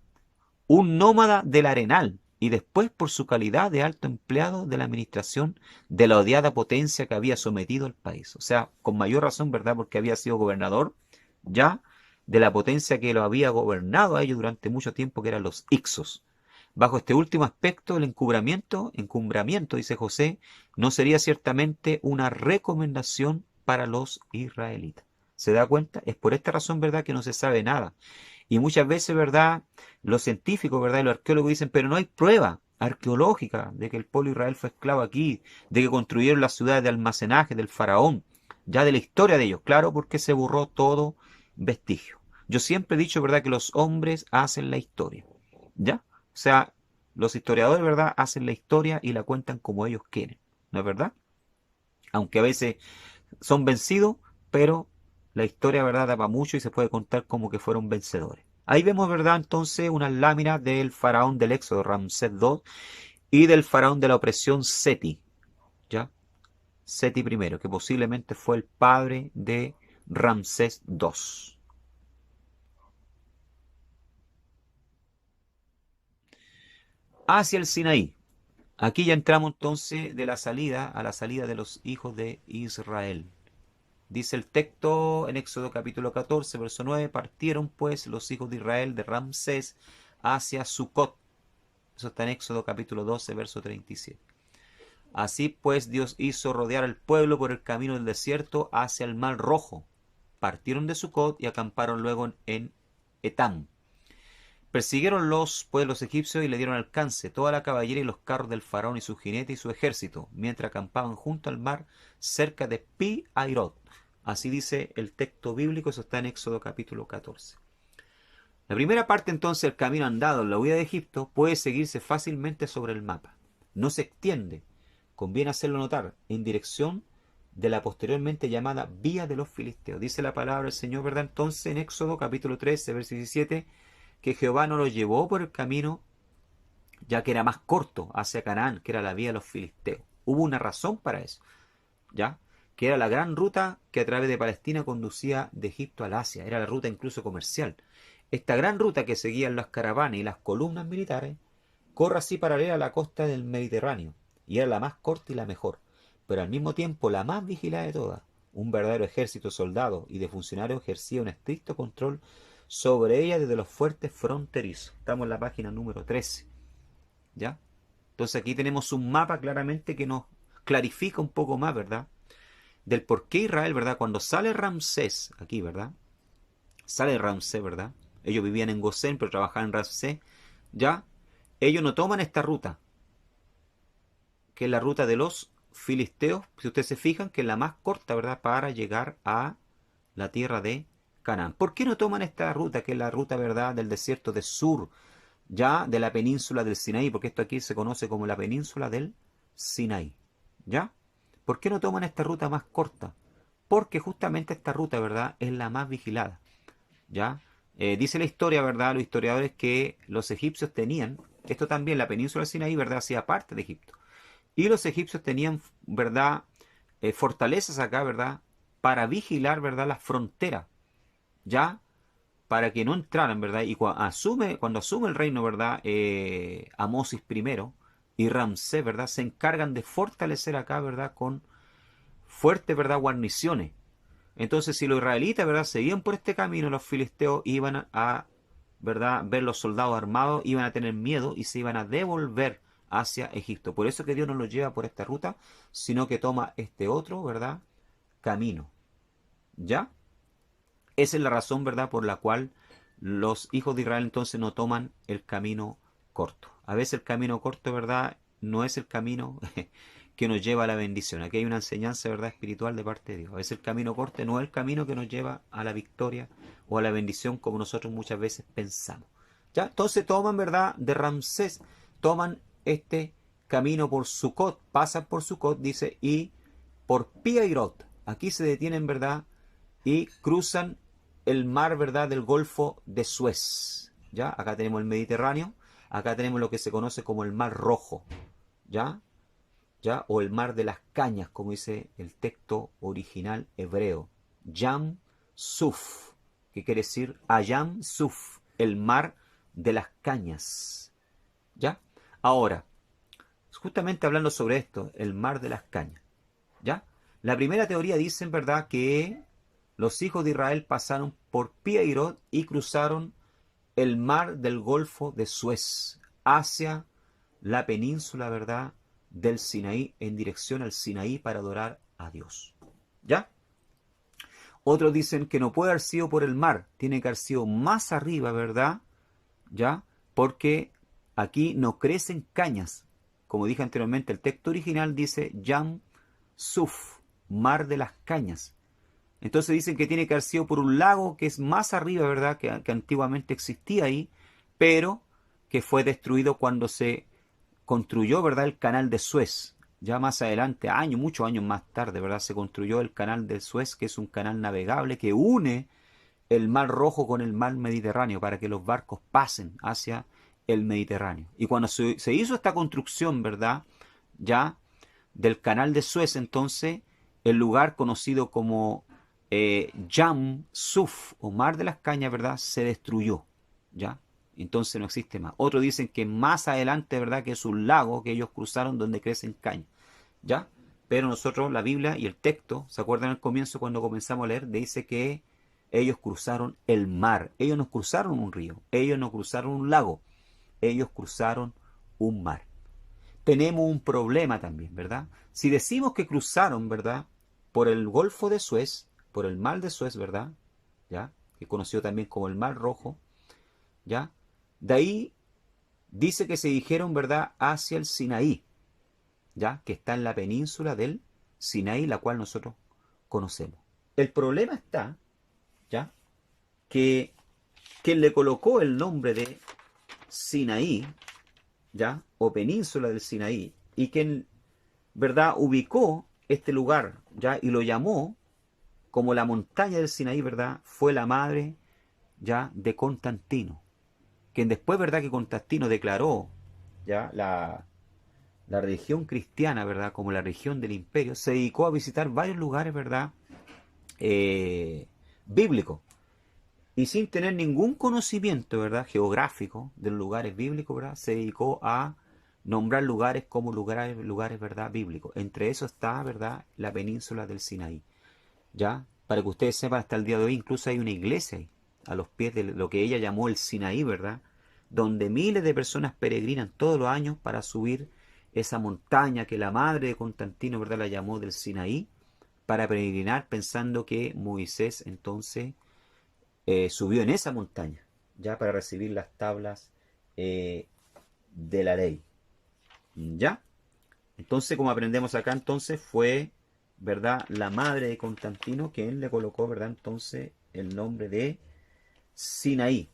Un nómada del Arenal, y después por su calidad de alto empleado de la administración de la odiada potencia que había sometido al país. O sea, con mayor razón, ¿verdad? Porque había sido gobernador ya de la potencia que lo había gobernado a ellos durante mucho tiempo, que eran los Ixos. Bajo este último aspecto, el encumbramiento, dice José, no sería ciertamente una recomendación para los israelitas. ¿Se da cuenta? Es por esta razón, ¿verdad?, que no se sabe nada. Y muchas veces, ¿verdad?, los científicos, ¿verdad?, y los arqueólogos dicen, pero no hay prueba arqueológica de que el pueblo de Israel fue esclavo aquí, de que construyeron las ciudades de almacenaje del faraón, ya de la historia de ellos, claro, porque se borró todo vestigio. Yo siempre he dicho, ¿verdad?, que los hombres hacen la historia, ¿ya? O sea, los historiadores, ¿verdad?, hacen la historia y la cuentan como ellos quieren, ¿no es verdad? Aunque a veces son vencidos, pero la historia, ¿verdad?, da para mucho y se puede contar como que fueron vencedores. Ahí vemos, ¿verdad?, entonces unas láminas del faraón del Éxodo, Ramsés II, y del faraón de la opresión, Seti, ¿ya? Seti I, que posiblemente fue el padre de Ramsés II. Hacia el Sinaí. Aquí ya entramos entonces de la salida a la salida de los hijos de Israel. Dice el texto en Éxodo capítulo 14, verso 9, partieron pues los hijos de Israel de Ramsés hacia Sucot. Eso está en Éxodo capítulo 12, verso 37. Así pues Dios hizo rodear al pueblo por el camino del desierto hacia el mar Rojo. Partieron de Sucot y acamparon luego en Etam. Persiguieron los pueblos egipcios y le dieron alcance toda la caballería y los carros del faraón y su jinete y su ejército, mientras acampaban junto al mar cerca de Pi Hairot. Así dice el texto bíblico, eso está en Éxodo capítulo 14. La primera parte entonces, el camino andado en la huida de Egipto, puede seguirse fácilmente sobre el mapa. No se extiende, conviene hacerlo notar, en dirección de la posteriormente llamada Vía de los Filisteos. Dice la palabra del Señor, ¿verdad? Entonces en Éxodo capítulo 13, verso 17, que Jehová no lo llevó por el camino ya que era más corto hacia Canaán, que era la vía de los filisteos. Hubo una razón para eso, ¿ya? Que era la gran ruta que a través de Palestina conducía de Egipto al Asia, era la ruta incluso comercial. Esta gran ruta que seguían las caravanas y las columnas militares corre así paralela a la costa del Mediterráneo, y era la más corta y la mejor, pero al mismo tiempo la más vigilada de todas. Un verdadero ejército de soldados y de funcionarios ejercía un estricto control sobre ella desde los fuertes fronterizos. Estamos en la página número 13. ¿Ya? Entonces aquí tenemos un mapa claramente que nos clarifica un poco más, ¿verdad? Del por qué Israel, ¿verdad? Cuando sale Ramsés, aquí, ¿verdad? Sale Ramsés, ¿verdad? Ellos vivían en Gosén, pero trabajaban en Ramsés. ¿Ya? Ellos no toman esta ruta, que es la ruta de los filisteos, si ustedes se fijan, que es la más corta, ¿verdad? Para llegar a la tierra de Canaán. ¿Por qué no toman esta ruta, que es la ruta, ¿verdad? Del desierto de Sur, ya de la península del Sinaí, porque esto aquí se conoce como la península del Sinaí, ¿ya? ¿Por qué no toman esta ruta más corta? Porque justamente esta ruta, ¿verdad? Es la más vigilada, ¿ya? Dice la historia, ¿verdad? Los historiadores que los egipcios tenían, esto también, la península del Sinaí, ¿verdad? Hacía parte de Egipto. Y los egipcios tenían, ¿verdad? Fortalezas acá, ¿verdad? Para vigilar, ¿verdad? Las fronteras, ¿ya? Para que no entraran, ¿verdad? Y cuando asume el reino, ¿verdad? Amosis primero y Ramsés, ¿verdad? Se encargan de fortalecer acá, ¿verdad? Con fuertes, ¿verdad? Guarniciones. Entonces, si los israelitas, ¿verdad? Seguían por este camino, los filisteos iban a, ¿verdad? Ver los soldados armados, iban a tener miedo y se iban a devolver hacia Egipto. Por eso que Dios no los lleva por esta ruta, sino que toma este otro, ¿verdad? Camino. ¿Ya? Esa es la razón, ¿verdad?, por la cual los hijos de Israel entonces no toman el camino corto. A veces el camino corto, ¿verdad?, no es el camino que nos lleva a la bendición. Aquí hay una enseñanza, ¿verdad?, espiritual de parte de Dios. A veces el camino corto no es el camino que nos lleva a la victoria o a la bendición como nosotros muchas veces pensamos. ¿Ya? Entonces toman, ¿verdad?, de Ramsés, toman este camino por Sucot, pasan por Sucot, dice, y por Piairot. Aquí se detienen, ¿verdad?, y cruzan el mar, ¿verdad?, del Golfo de Suez. ¿Ya? Acá tenemos el Mediterráneo, acá tenemos lo que se conoce como el Mar Rojo, ¿ya? ¿Ya? O el Mar de las Cañas, como dice el texto original hebreo. Yam Suf, que quiere decir Ayam Suf, el Mar de las Cañas. ¿Ya? Ahora, justamente hablando sobre esto, el Mar de las Cañas. ¿Ya? La primera teoría dice, en verdad, que los hijos de Israel pasaron por Piairot y cruzaron el mar del Golfo de Suez hacia la península, ¿verdad?, del Sinaí, en dirección al Sinaí para adorar a Dios. ¿Ya? Otros dicen que no puede haber sido por el mar, tiene que haber sido más arriba, ¿verdad? ¿Ya? Porque aquí no crecen cañas. Como dije anteriormente, el texto original dice Yam Suf, mar de las cañas. Entonces dicen que tiene que haber sido por un lago que es más arriba, ¿verdad? Que antiguamente existía ahí, pero que fue destruido cuando se construyó, ¿verdad?, el canal de Suez. Ya más adelante, años, muchos años más tarde, ¿verdad?, se construyó el canal de Suez, que es un canal navegable que une el Mar Rojo con el Mar Mediterráneo para que los barcos pasen hacia el Mediterráneo. Y cuando se hizo esta construcción, ¿verdad?, ya del canal de Suez, entonces el lugar conocido como Yam Suf o Mar de las Cañas, ¿verdad?, se destruyó, ¿ya? Entonces no existe más. Otros dicen que más adelante, ¿verdad?, que es un lago que ellos cruzaron donde crecen cañas, ¿ya? Pero nosotros, la Biblia y el texto, ¿se acuerdan al comienzo cuando comenzamos a leer? Dice que ellos cruzaron el mar. Ellos no cruzaron un río. Ellos no cruzaron un lago. Ellos cruzaron un mar. Tenemos un problema también, ¿verdad? Si decimos que cruzaron, ¿verdad?, por el Golfo de Suez, por el Mar de Suez, ¿verdad?, ¿ya?, que conocido también como el Mar Rojo, ¿ya? De ahí dice que se dirigieron, ¿verdad?, hacia el Sinaí, ¿ya?, que está en la península del Sinaí, la cual nosotros conocemos. El problema está, ¿ya?, que quien le colocó el nombre de Sinaí, ¿ya?, o península del Sinaí, y quien, ¿verdad?, ubicó este lugar, ¿ya?, y lo llamó como la montaña del Sinaí, ¿verdad?, fue la madre, ¿ya?, de Constantino, quien después, ¿verdad?, que Constantino declaró, ¿ya?, la religión cristiana, ¿verdad?, como la religión del imperio, se dedicó a visitar varios lugares, ¿verdad?, bíblicos. Y sin tener ningún conocimiento, ¿verdad?, geográfico de los lugares bíblicos, ¿verdad?, se dedicó a nombrar lugares como lugares, ¿verdad?, bíblicos. Entre eso está, ¿verdad?, la península del Sinaí. ¿Ya? Para que ustedes sepan, hasta el día de hoy incluso hay una iglesia ahí, a los pies de lo que ella llamó el Sinaí, ¿verdad?, donde miles de personas peregrinan todos los años para subir esa montaña que la madre de Constantino, ¿verdad?, la llamó del Sinaí, para peregrinar pensando que Moisés entonces subió en esa montaña, ya para recibir las tablas eh, de la ley. ¿Ya? Entonces, como aprendemos acá, entonces fue, ¿verdad?, la madre de Constantino quien le colocó, ¿verdad?, entonces el nombre de Sinaí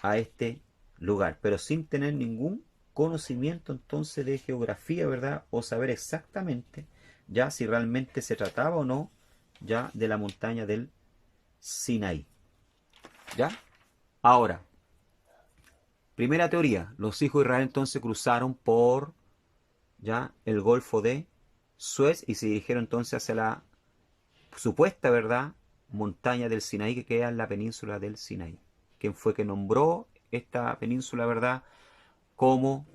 a este lugar, pero sin tener ningún conocimiento entonces de geografía, ¿verdad?, o saber exactamente ya si realmente se trataba o no ya de la montaña del Sinaí. ¿Ya? Ahora, primera teoría, los hijos de Israel entonces cruzaron por ya el Golfo de Suez y se dirigieron entonces hacia la supuesta, ¿verdad?, montaña del Sinaí que queda en la península del Sinaí. ¿Quién fue que nombró esta península, ¿verdad?, como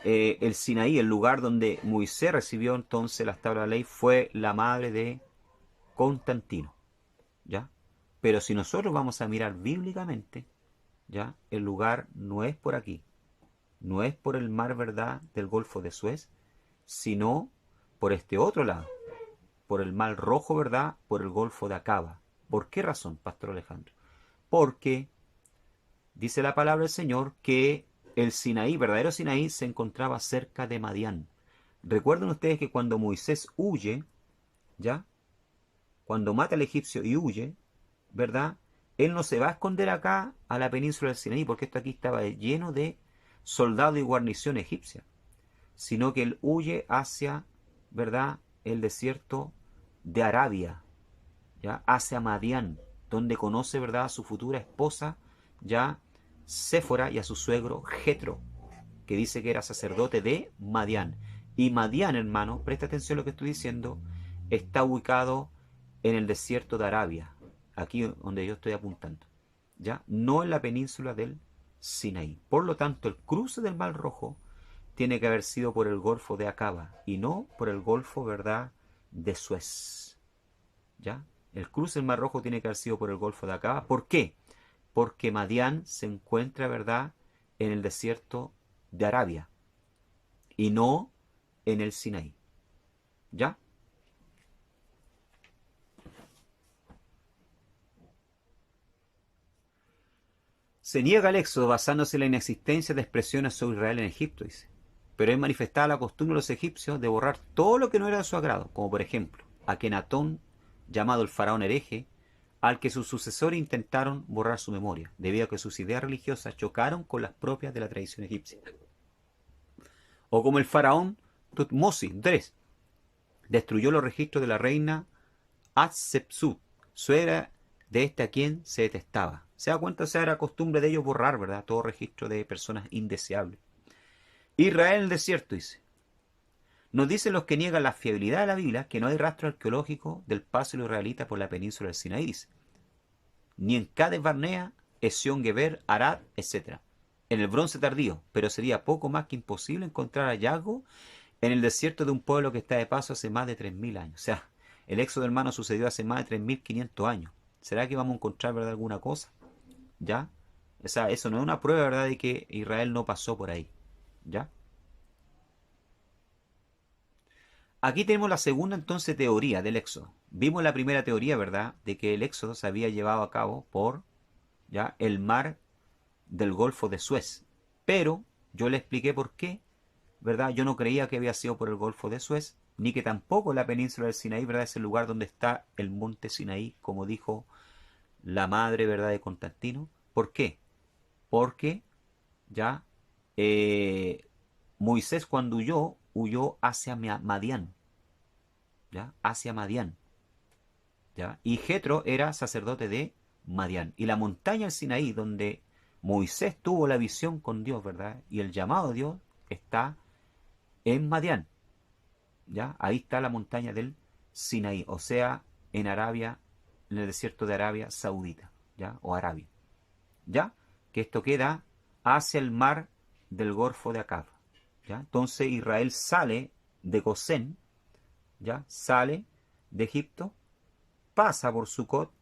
el Sinaí, el lugar donde Moisés recibió entonces las tablas de la ley, fue la madre de Constantino. ¿Ya? Pero si nosotros vamos a mirar bíblicamente, ¿ya?, el lugar no es por aquí, no es por el mar, ¿verdad?, del Golfo de Suez, sino por este otro lado, por el mar Rojo, ¿verdad?, por el Golfo de Acaba. ¿Por qué razón, Pastor Alejandro? Porque dice la palabra del Señor que el Sinaí, verdadero Sinaí, se encontraba cerca de Madián. Recuerden ustedes que cuando Moisés huye, ¿ya?, cuando mata al egipcio y huye, ¿verdad?, él no se va a esconder acá a la península del Sinaí, porque esto aquí estaba lleno de soldados y guarnición egipcia, sino que él huye hacia, ¿verdad?, el desierto de Arabia, ya, hacia Madián, donde conoce, ¿verdad?, a su futura esposa, ya, Séfora, y a su suegro Jetro, que dice que era sacerdote de Madián. Y Madián, hermano, presta atención a lo que estoy diciendo, está ubicado en el desierto de Arabia, aquí donde yo estoy apuntando, ya, no en la península del Sinaí. Por lo tanto, el cruce del Mar Rojo tiene que haber sido por el Golfo de Acaba y no por el Golfo, ¿verdad?, de Suez. ¿Ya? El cruce del Mar Rojo tiene que haber sido por el Golfo de Acaba. ¿Por qué? Porque Madián se encuentra, ¿verdad?, en el desierto de Arabia y no en el Sinaí. ¿Ya? Se niega el éxodo basándose en la inexistencia de expresiones sobre Israel en Egipto, dice. Pero es manifestada la costumbre de los egipcios de borrar todo lo que no era de su agrado, como por ejemplo Akenatón, llamado el faraón hereje, al que sus sucesores intentaron borrar su memoria, debido a que sus ideas religiosas chocaron con las propias de la tradición egipcia. O como el faraón Tutmosis III, destruyó los registros de la reina Hatshepsut, suegra de este a quien se detestaba. Se da cuenta, o sea, era costumbre de ellos borrar, ¿verdad?, todo registro de personas indeseables. Israel en el desierto, dice. Nos dicen los que niegan la fiabilidad de la Biblia que no hay rastro arqueológico del paso de los israelitas por la península del Sinaí, dice. Ni en Cades Barnea, Esión Geber, Arad, etc. En el bronce tardío, pero sería poco más que imposible encontrar hallazgo en el desierto de un pueblo que está de paso hace más de 3.000 años. O sea, el éxodo, hermano, sucedió hace más de 3.500 años. ¿Será que vamos a encontrar, verdad, alguna cosa? ¿Ya? O sea, eso no es una prueba, ¿verdad?, de que Israel no pasó por ahí. ¿Ya? Aquí tenemos la segunda entonces teoría del éxodo. Vimos la primera teoría, ¿verdad?, de que el éxodo se había llevado a cabo por, ya, el mar del Golfo de Suez. Pero yo le expliqué por qué, ¿verdad? Yo no creía que había sido por el Golfo de Suez, ni que tampoco la península del Sinaí, ¿verdad?, es el lugar donde está el monte Sinaí, como dijo la madre, ¿verdad?, de Constantino. ¿Por qué? Porque ya eh, Moisés cuando huyó hacia Madián, ¿ya? Hacia Madián, ¿ya? Y Jetro era sacerdote de Madián. Y la montaña del Sinaí, donde Moisés tuvo la visión con Dios, ¿verdad?, y el llamado de Dios, está en Madián, ¿ya? Ahí está la montaña del Sinaí, o sea, en Arabia, en el desierto de Arabia Saudita, ¿ya? O Arabia. ¿ya? Que esto queda hacia el mar del Golfo de Acab, ¿ya? Entonces Israel sale de Gosén, ¿ya? Sale de Egipto, pasa por Sucot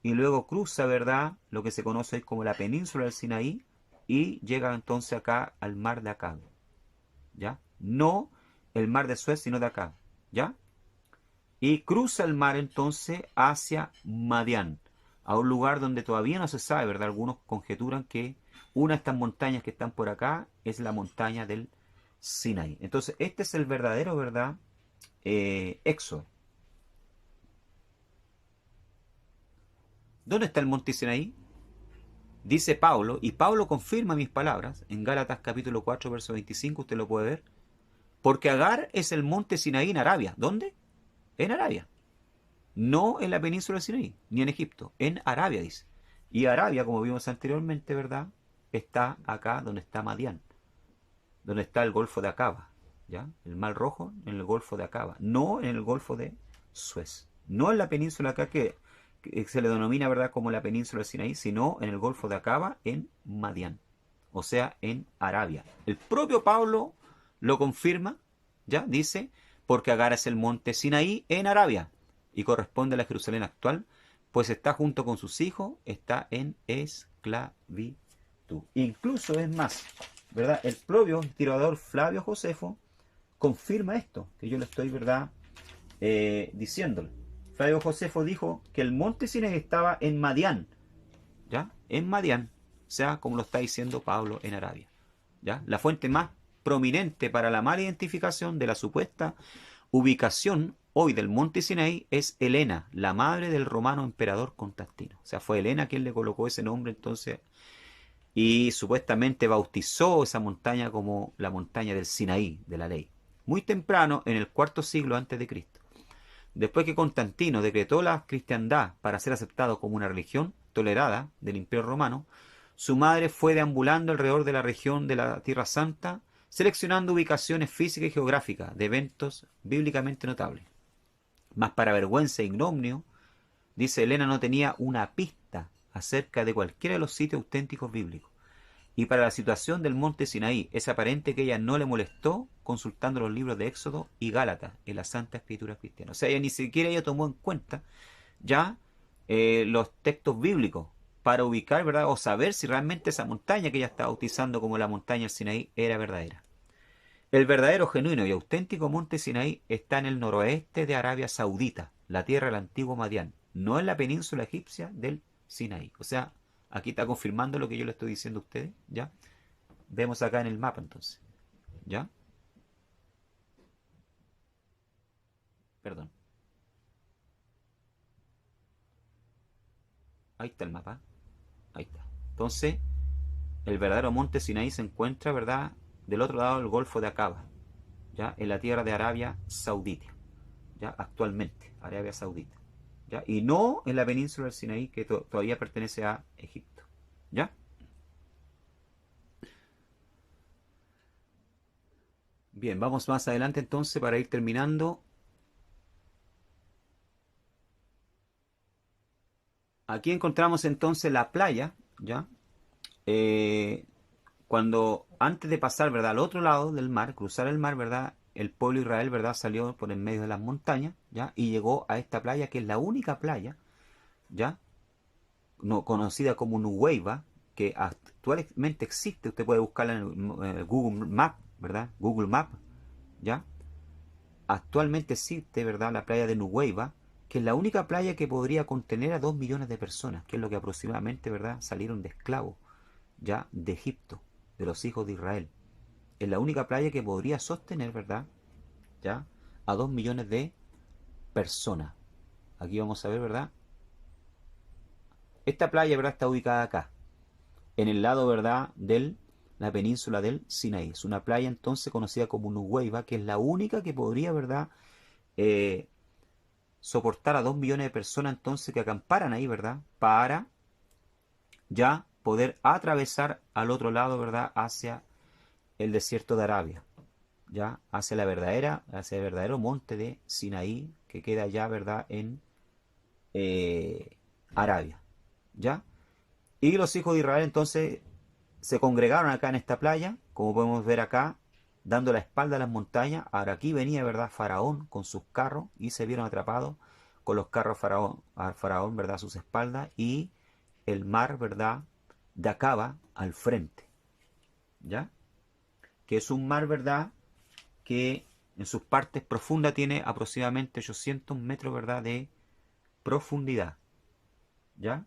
y luego cruza, ¿verdad?, lo que se conoce como la península del Sinaí y llega entonces acá al mar de Acab, ¿ya? No el mar de Suez, sino de Acab, ¿ya? Y cruza el mar entonces hacia Madián, a un lugar donde todavía no se sabe, ¿verdad? Algunos conjeturan que una de estas montañas que están por acá es la montaña del Sinaí. Entonces, este es el verdadero, ¿verdad? Éxodo. ¿Dónde está el monte Sinaí? Dice Pablo, y Pablo confirma mis palabras, en Gálatas capítulo 4, verso 25, usted lo puede ver, porque Agar es el monte Sinaí en Arabia. ¿Dónde? En Arabia. No en la península de Sinaí, ni en Egipto, en Arabia dice. Y Arabia, como vimos anteriormente, ¿verdad? Está acá donde está Madián, donde está el Golfo de Acaba, ¿ya? El Mar Rojo en el Golfo de Acaba, no en el Golfo de Suez. No en la península acá que se le denomina, ¿verdad?, como la península de Sinaí, sino en el Golfo de Acaba, en Madián, o sea, en Arabia. El propio Pablo lo confirma, ¿ya? Dice, porque Agar es el monte Sinaí en Arabia y corresponde a la Jerusalén actual, pues está junto con sus hijos, está en esclavitud. Incluso es más, ¿verdad? El propio historiador Flavio Josefo confirma esto, que yo le estoy, ¿verdad?, diciéndole. Flavio Josefo dijo que el monte Sinaí estaba en Madián, ¿ya? En Madián, o sea, como lo está diciendo Pablo en Arabia, ¿ya? La fuente más prominente para la mala identificación de la supuesta ubicación hoy del monte Sinaí es Helena, la madre del romano emperador Constantino. O sea, fue Helena quien le colocó ese nombre entonces y supuestamente bautizó esa montaña como la montaña del Sinaí, de la ley. Muy temprano, en el cuarto siglo antes de Cristo. Después que Constantino decretó la cristiandad para ser aceptado como una religión tolerada del Imperio Romano, su madre fue deambulando alrededor de la región de la Tierra Santa, seleccionando ubicaciones físicas y geográficas de eventos bíblicamente notables. Mas para vergüenza e ignomio, dice Helena, no tenía una pista acerca de cualquiera de los sitios auténticos bíblicos. Y para la situación del monte Sinaí, es aparente que ella no le molestó consultando los libros de Éxodo y Gálatas en la Santa Escritura cristiana. O sea, ella ni siquiera ella tomó en cuenta ya los textos bíblicos para ubicar, ¿verdad? O saber si realmente esa montaña que ella está bautizando como la montaña del Sinaí era verdadera. El verdadero, genuino y auténtico monte Sinaí está en el noroeste de Arabia Saudita, la tierra del antiguo Madián, no en la península egipcia del Sinaí. O sea, aquí está confirmando lo que yo le estoy diciendo a ustedes, ¿ya? Vemos acá en el mapa entonces, ¿ya? Perdón. Ahí está el mapa. Ahí está. Entonces, el verdadero monte Sinaí se encuentra, ¿verdad?, del otro lado del Golfo de Acaba, ¿ya? En la tierra de Arabia Saudita, ¿ya? Actualmente, Arabia Saudita, ¿ya? Y no en la península del Sinaí que todavía pertenece a Egipto, ¿ya? Bien, vamos más adelante entonces para ir terminando. Aquí encontramos entonces la playa, ¿ya? Eh, Cuando antes de pasar, ¿verdad?, al otro lado del mar, cruzar el mar, ¿verdad?, el pueblo de Israel, ¿verdad?, salió por en medio de las montañas, ¿ya? Y llegó a esta playa que es la única playa, ¿ya?, no, conocida como Nuweiba, que actualmente existe. Usted puede buscarla en el Google Map, ¿verdad? Google Map, ¿ya? Actualmente existe, ¿verdad?, la playa de Nuweiba, que es la única playa que podría contener a 2 millones de personas, que es lo que aproximadamente, ¿verdad?, salieron de esclavos, ya, de Egipto, de los hijos de Israel. Es la única playa que podría sostener, ¿verdad?, ya, a 2 millones de personas. Aquí vamos a ver, ¿verdad? Esta playa, ¿verdad?, está ubicada acá, en el lado, ¿verdad?, de la península del Sinaí. Es una playa entonces conocida como Nuweiba, que es la única que podría, ¿verdad?, eh, soportar a 2 millones de personas entonces que acamparan ahí, ¿verdad?, para ya poder atravesar al otro lado, ¿verdad?, hacia el desierto de Arabia, ya hacia hacia el verdadero monte de Sinaí, que queda ya, ¿verdad?, en Arabia, ¿ya? Y los hijos de Israel entonces se congregaron acá en esta playa, como podemos ver acá, dando la espalda a las montañas. Ahora aquí venía, ¿verdad?, Faraón con sus carros y se vieron atrapados con los carros Faraón, ¿verdad?, a sus espaldas y el mar, ¿verdad?, de Acaba al frente, ¿ya? Que es un mar, ¿verdad?, que en sus partes profundas tiene aproximadamente 800 metros, ¿verdad?, de profundidad, ¿ya?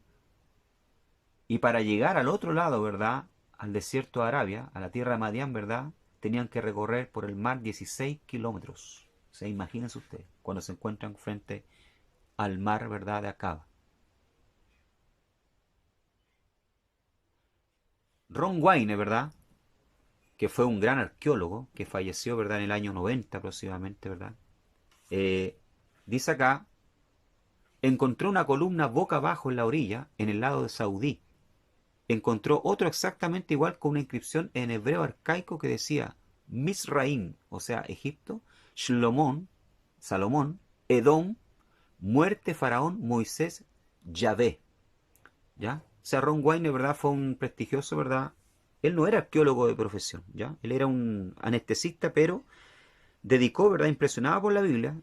Y para llegar al otro lado, ¿verdad?, al desierto de Arabia, a la tierra de Madián, ¿verdad?, tenían que recorrer por el mar 16 kilómetros. O sea, imagínense ustedes, cuando se encuentran frente al mar, ¿verdad?, de Acaba. Ron Wayne, ¿verdad?, que fue un gran arqueólogo, que falleció, ¿verdad?, en el año 90 aproximadamente, ¿verdad? Eh, Dice acá, encontró una columna boca abajo en la orilla, en el lado de Saudí. Encontró otro exactamente igual con una inscripción en hebreo arcaico que decía Misraim, o sea, Egipto, Shlomón, Salomón, Edom, muerte Faraón, Moisés, Yahvé. ¿Ya? O sea, Ron Wayne, ¿verdad? Fue un prestigioso, ¿verdad? Él no era arqueólogo de profesión, ¿ya? Él era un anestesista, pero dedicó, ¿verdad? Impresionado por la Biblia,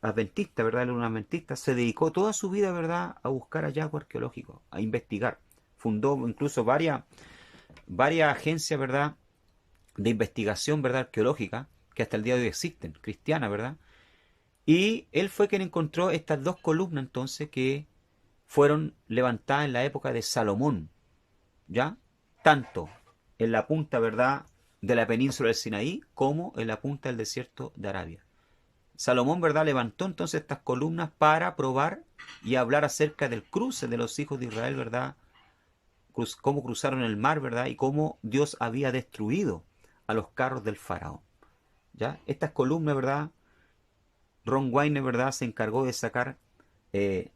adventista, ¿verdad? Él era un adventista, se dedicó toda su vida, ¿verdad?, a buscar hallazgos arqueológicos, a investigar. Fundó incluso varias agencias, ¿verdad?, de investigación, ¿verdad?, arqueológica, que hasta el día de hoy existen, cristianas, ¿verdad? Y él fue quien encontró estas dos columnas, entonces, que fueron levantadas en la época de Salomón, ¿ya? Tanto en la punta, ¿verdad?, de la península del Sinaí, como en la punta del desierto de Arabia. Salomón, ¿verdad?, levantó entonces estas columnas para probar y hablar acerca del cruce de los hijos de Israel, ¿verdad?, cómo cruzaron el mar, ¿verdad?, y cómo Dios había destruido a los carros del faraón. ¿Ya? Estas columnas, ¿verdad? Ron Wayne, ¿verdad?, se encargó de sacar eh,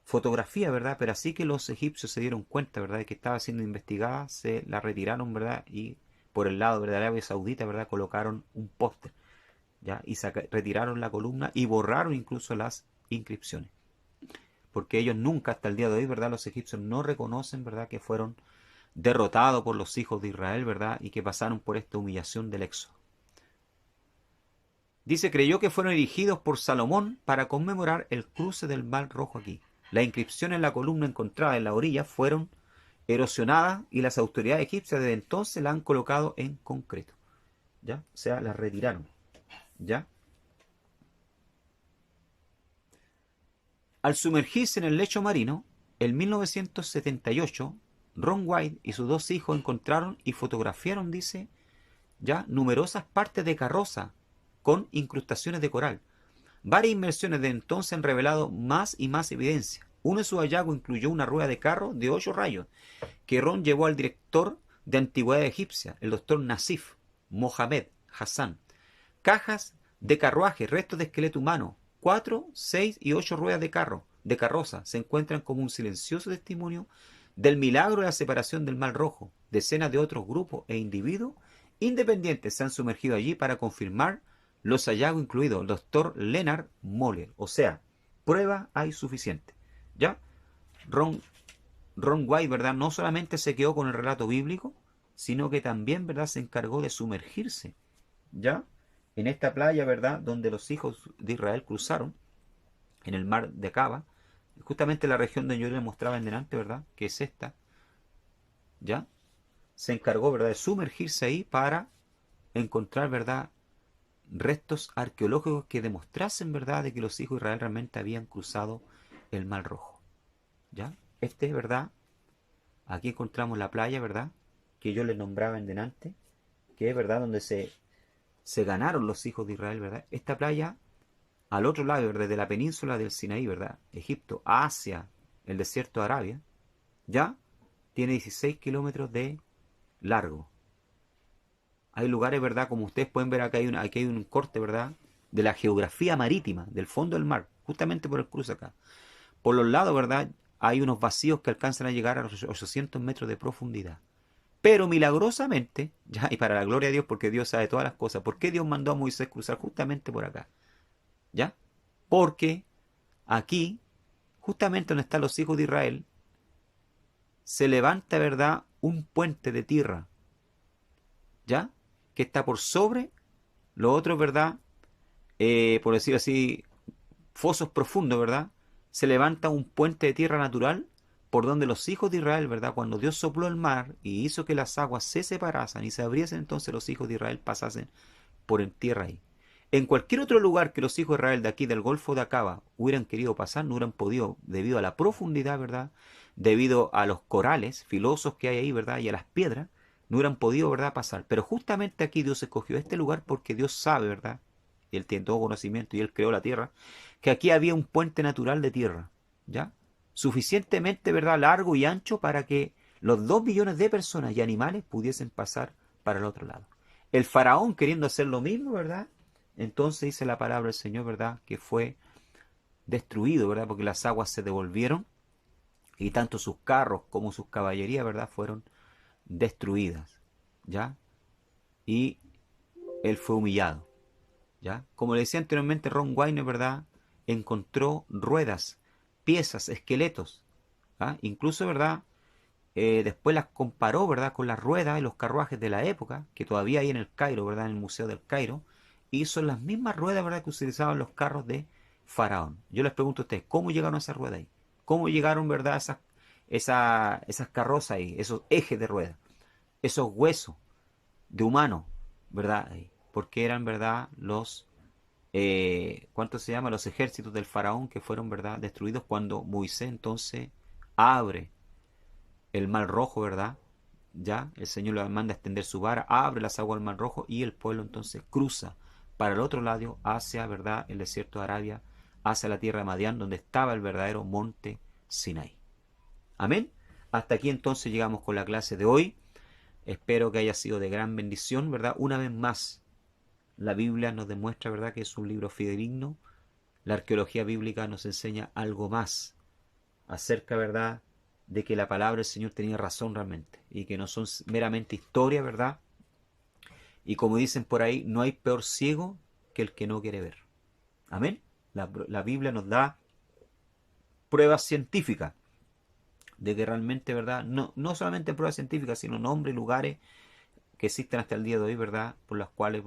fotografía, ¿verdad? Pero así que los egipcios se dieron cuenta, ¿verdad?, de que estaba siendo investigada, se la retiraron, ¿verdad? Y por el lado, ¿verdad?, de Arabia Saudita, ¿verdad?, colocaron un póster, ¿ya? Y retiraron la columna y borraron incluso las inscripciones. Porque ellos nunca, hasta el día de hoy, ¿verdad?, los egipcios no reconocen, ¿verdad?, que fueron derrotados por los hijos de Israel, ¿verdad?, y que pasaron por esta humillación del éxodo. Dice, creyó que fueron erigidos por Salomón para conmemorar el cruce del Mar Rojo aquí. La inscripción en la columna encontrada en la orilla fueron erosionadas y las autoridades egipcias desde entonces la han colocado en concreto. ¿Ya? O sea, las retiraron. ¿Ya? Al sumergirse en el lecho marino, en 1978, Ron White y sus dos hijos encontraron y fotografiaron, dice, ya numerosas partes de carroza con incrustaciones de coral. Varias inmersiones de entonces han revelado más y más evidencia. Uno de sus hallazgos incluyó una rueda de carro de 8 rayos que Ron llevó al director de antigüedad egipcia, el doctor Nasif Mohamed Hassan. Cajas de carruaje, restos de esqueleto humano, 4, 6 y 8 ruedas de carroza, se encuentran como un silencioso testimonio del milagro de la separación del Mar Rojo. Decenas de otros grupos e individuos independientes se han sumergido allí para confirmar los hallazgos, incluido el doctor Leonard Moller. O sea, prueba hay suficiente. ¿Ya? Ron, Ron White, ¿verdad?, no solamente se quedó con el relato bíblico, sino que también, ¿verdad?, se encargó de sumergirse, ¿ya?, en esta playa, ¿verdad?, donde los hijos de Israel cruzaron, en el mar de Acaba, justamente la región donde yo les mostraba en delante, ¿verdad?, que es esta, ¿ya? Se encargó, ¿verdad?, de sumergirse ahí para encontrar, ¿verdad?, restos arqueológicos que demostrasen, ¿verdad?, de que los hijos de Israel realmente habían cruzado el Mar Rojo. ¿Ya? Este, ¿verdad? Aquí encontramos la playa, ¿verdad?, que yo les nombraba en delante, que es, ¿verdad?, donde se ganaron los hijos de Israel, ¿verdad? Esta playa, al otro lado, ¿verdad?, de la península del Sinaí, ¿verdad?, Egipto, hacia el desierto de Arabia, ya tiene 16 kilómetros de largo. Hay lugares, ¿verdad?, como ustedes pueden ver acá, aquí hay un corte, ¿verdad?, de la geografía marítima, del fondo del mar, justamente por el cruce acá. Por los lados, ¿verdad?, hay unos vacíos que alcanzan a llegar a los 800 metros de profundidad. Pero milagrosamente, ya, y para la gloria de Dios, porque Dios sabe todas las cosas, ¿por qué Dios mandó a Moisés cruzar justamente por acá? ¿Ya? Porque aquí, justamente donde están los hijos de Israel, se levanta, ¿verdad?, un puente de tierra, ¿ya? Que está por sobre lo otro, ¿verdad? Por decir así, fosos profundos, ¿verdad? Se levanta un puente de tierra natural por donde los hijos de Israel, ¿verdad? Cuando Dios sopló el mar y hizo que las aguas se separasen y se abriesen, entonces los hijos de Israel pasasen por en tierra ahí. En cualquier otro lugar que los hijos de Israel de aquí del Golfo de Acaba hubieran querido pasar, no hubieran podido, debido a la profundidad, ¿verdad? Debido a los corales filosos que hay ahí, ¿verdad? Y a las piedras, no hubieran podido, ¿verdad?, pasar. Pero justamente aquí Dios escogió este lugar porque Dios sabe, ¿verdad? Y Él tiene todo conocimiento y Él creó la tierra, que aquí había un puente natural de tierra, ¿ya? Suficientemente, ¿verdad?, largo y ancho para que los 2 millones de personas y animales pudiesen pasar para el otro lado. El faraón queriendo hacer lo mismo, ¿verdad? Entonces dice la palabra del Señor, ¿verdad?, que fue destruido, ¿verdad?, porque las aguas se devolvieron y tanto sus carros como sus caballerías, ¿verdad?, fueron destruidas, ¿ya? Y él fue humillado, ¿ya? Como le decía anteriormente, Ron Wayne, ¿verdad?, encontró ruedas, piezas, esqueletos, ¿ah? Incluso, ¿verdad?, después las comparó, ¿verdad?, con las ruedas y los carruajes de la época, que todavía hay en el Cairo, ¿verdad?, en el Museo del Cairo, y son las mismas ruedas, ¿verdad?, que utilizaban los carros de Faraón. Yo les pregunto a ustedes, ¿cómo llegaron a esas ruedas ahí? ¿Cómo llegaron, ¿verdad?, esas carrozas ahí, esos ejes de ruedas, esos huesos de humano, ¿verdad? Ahí? Porque eran, ¿verdad?, ¿cuánto se llama? Los ejércitos del faraón que fueron, ¿verdad?, destruidos cuando Moisés entonces abre el mar rojo, ¿verdad? Ya, el Señor le manda a extender su vara, abre las aguas del mar rojo y el pueblo entonces cruza para el otro lado hacia, ¿verdad?, el desierto de Arabia, hacia la tierra de Madián, donde estaba el verdadero monte Sinaí. Amén. Hasta aquí entonces llegamos con la clase de hoy. Espero que haya sido de gran bendición, ¿verdad? Una vez más, la Biblia nos demuestra, ¿verdad?, que es un libro fidedigno. La arqueología bíblica nos enseña algo más acerca, ¿verdad?, de que la palabra del Señor tenía razón realmente y que no son meramente historia, ¿verdad? Y como dicen por ahí, no hay peor ciego que el que no quiere ver. Amén. La Biblia nos da pruebas científicas de que realmente, ¿verdad? No solamente pruebas científicas, sino nombres y lugares que existen hasta el día de hoy, ¿verdad?, por las cuales,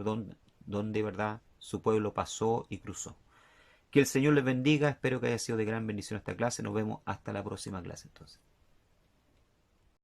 donde, ¿verdad?, su pueblo pasó y cruzó. Que el Señor les bendiga, espero que haya sido de gran bendición esta clase. Nos vemos hasta la próxima clase entonces.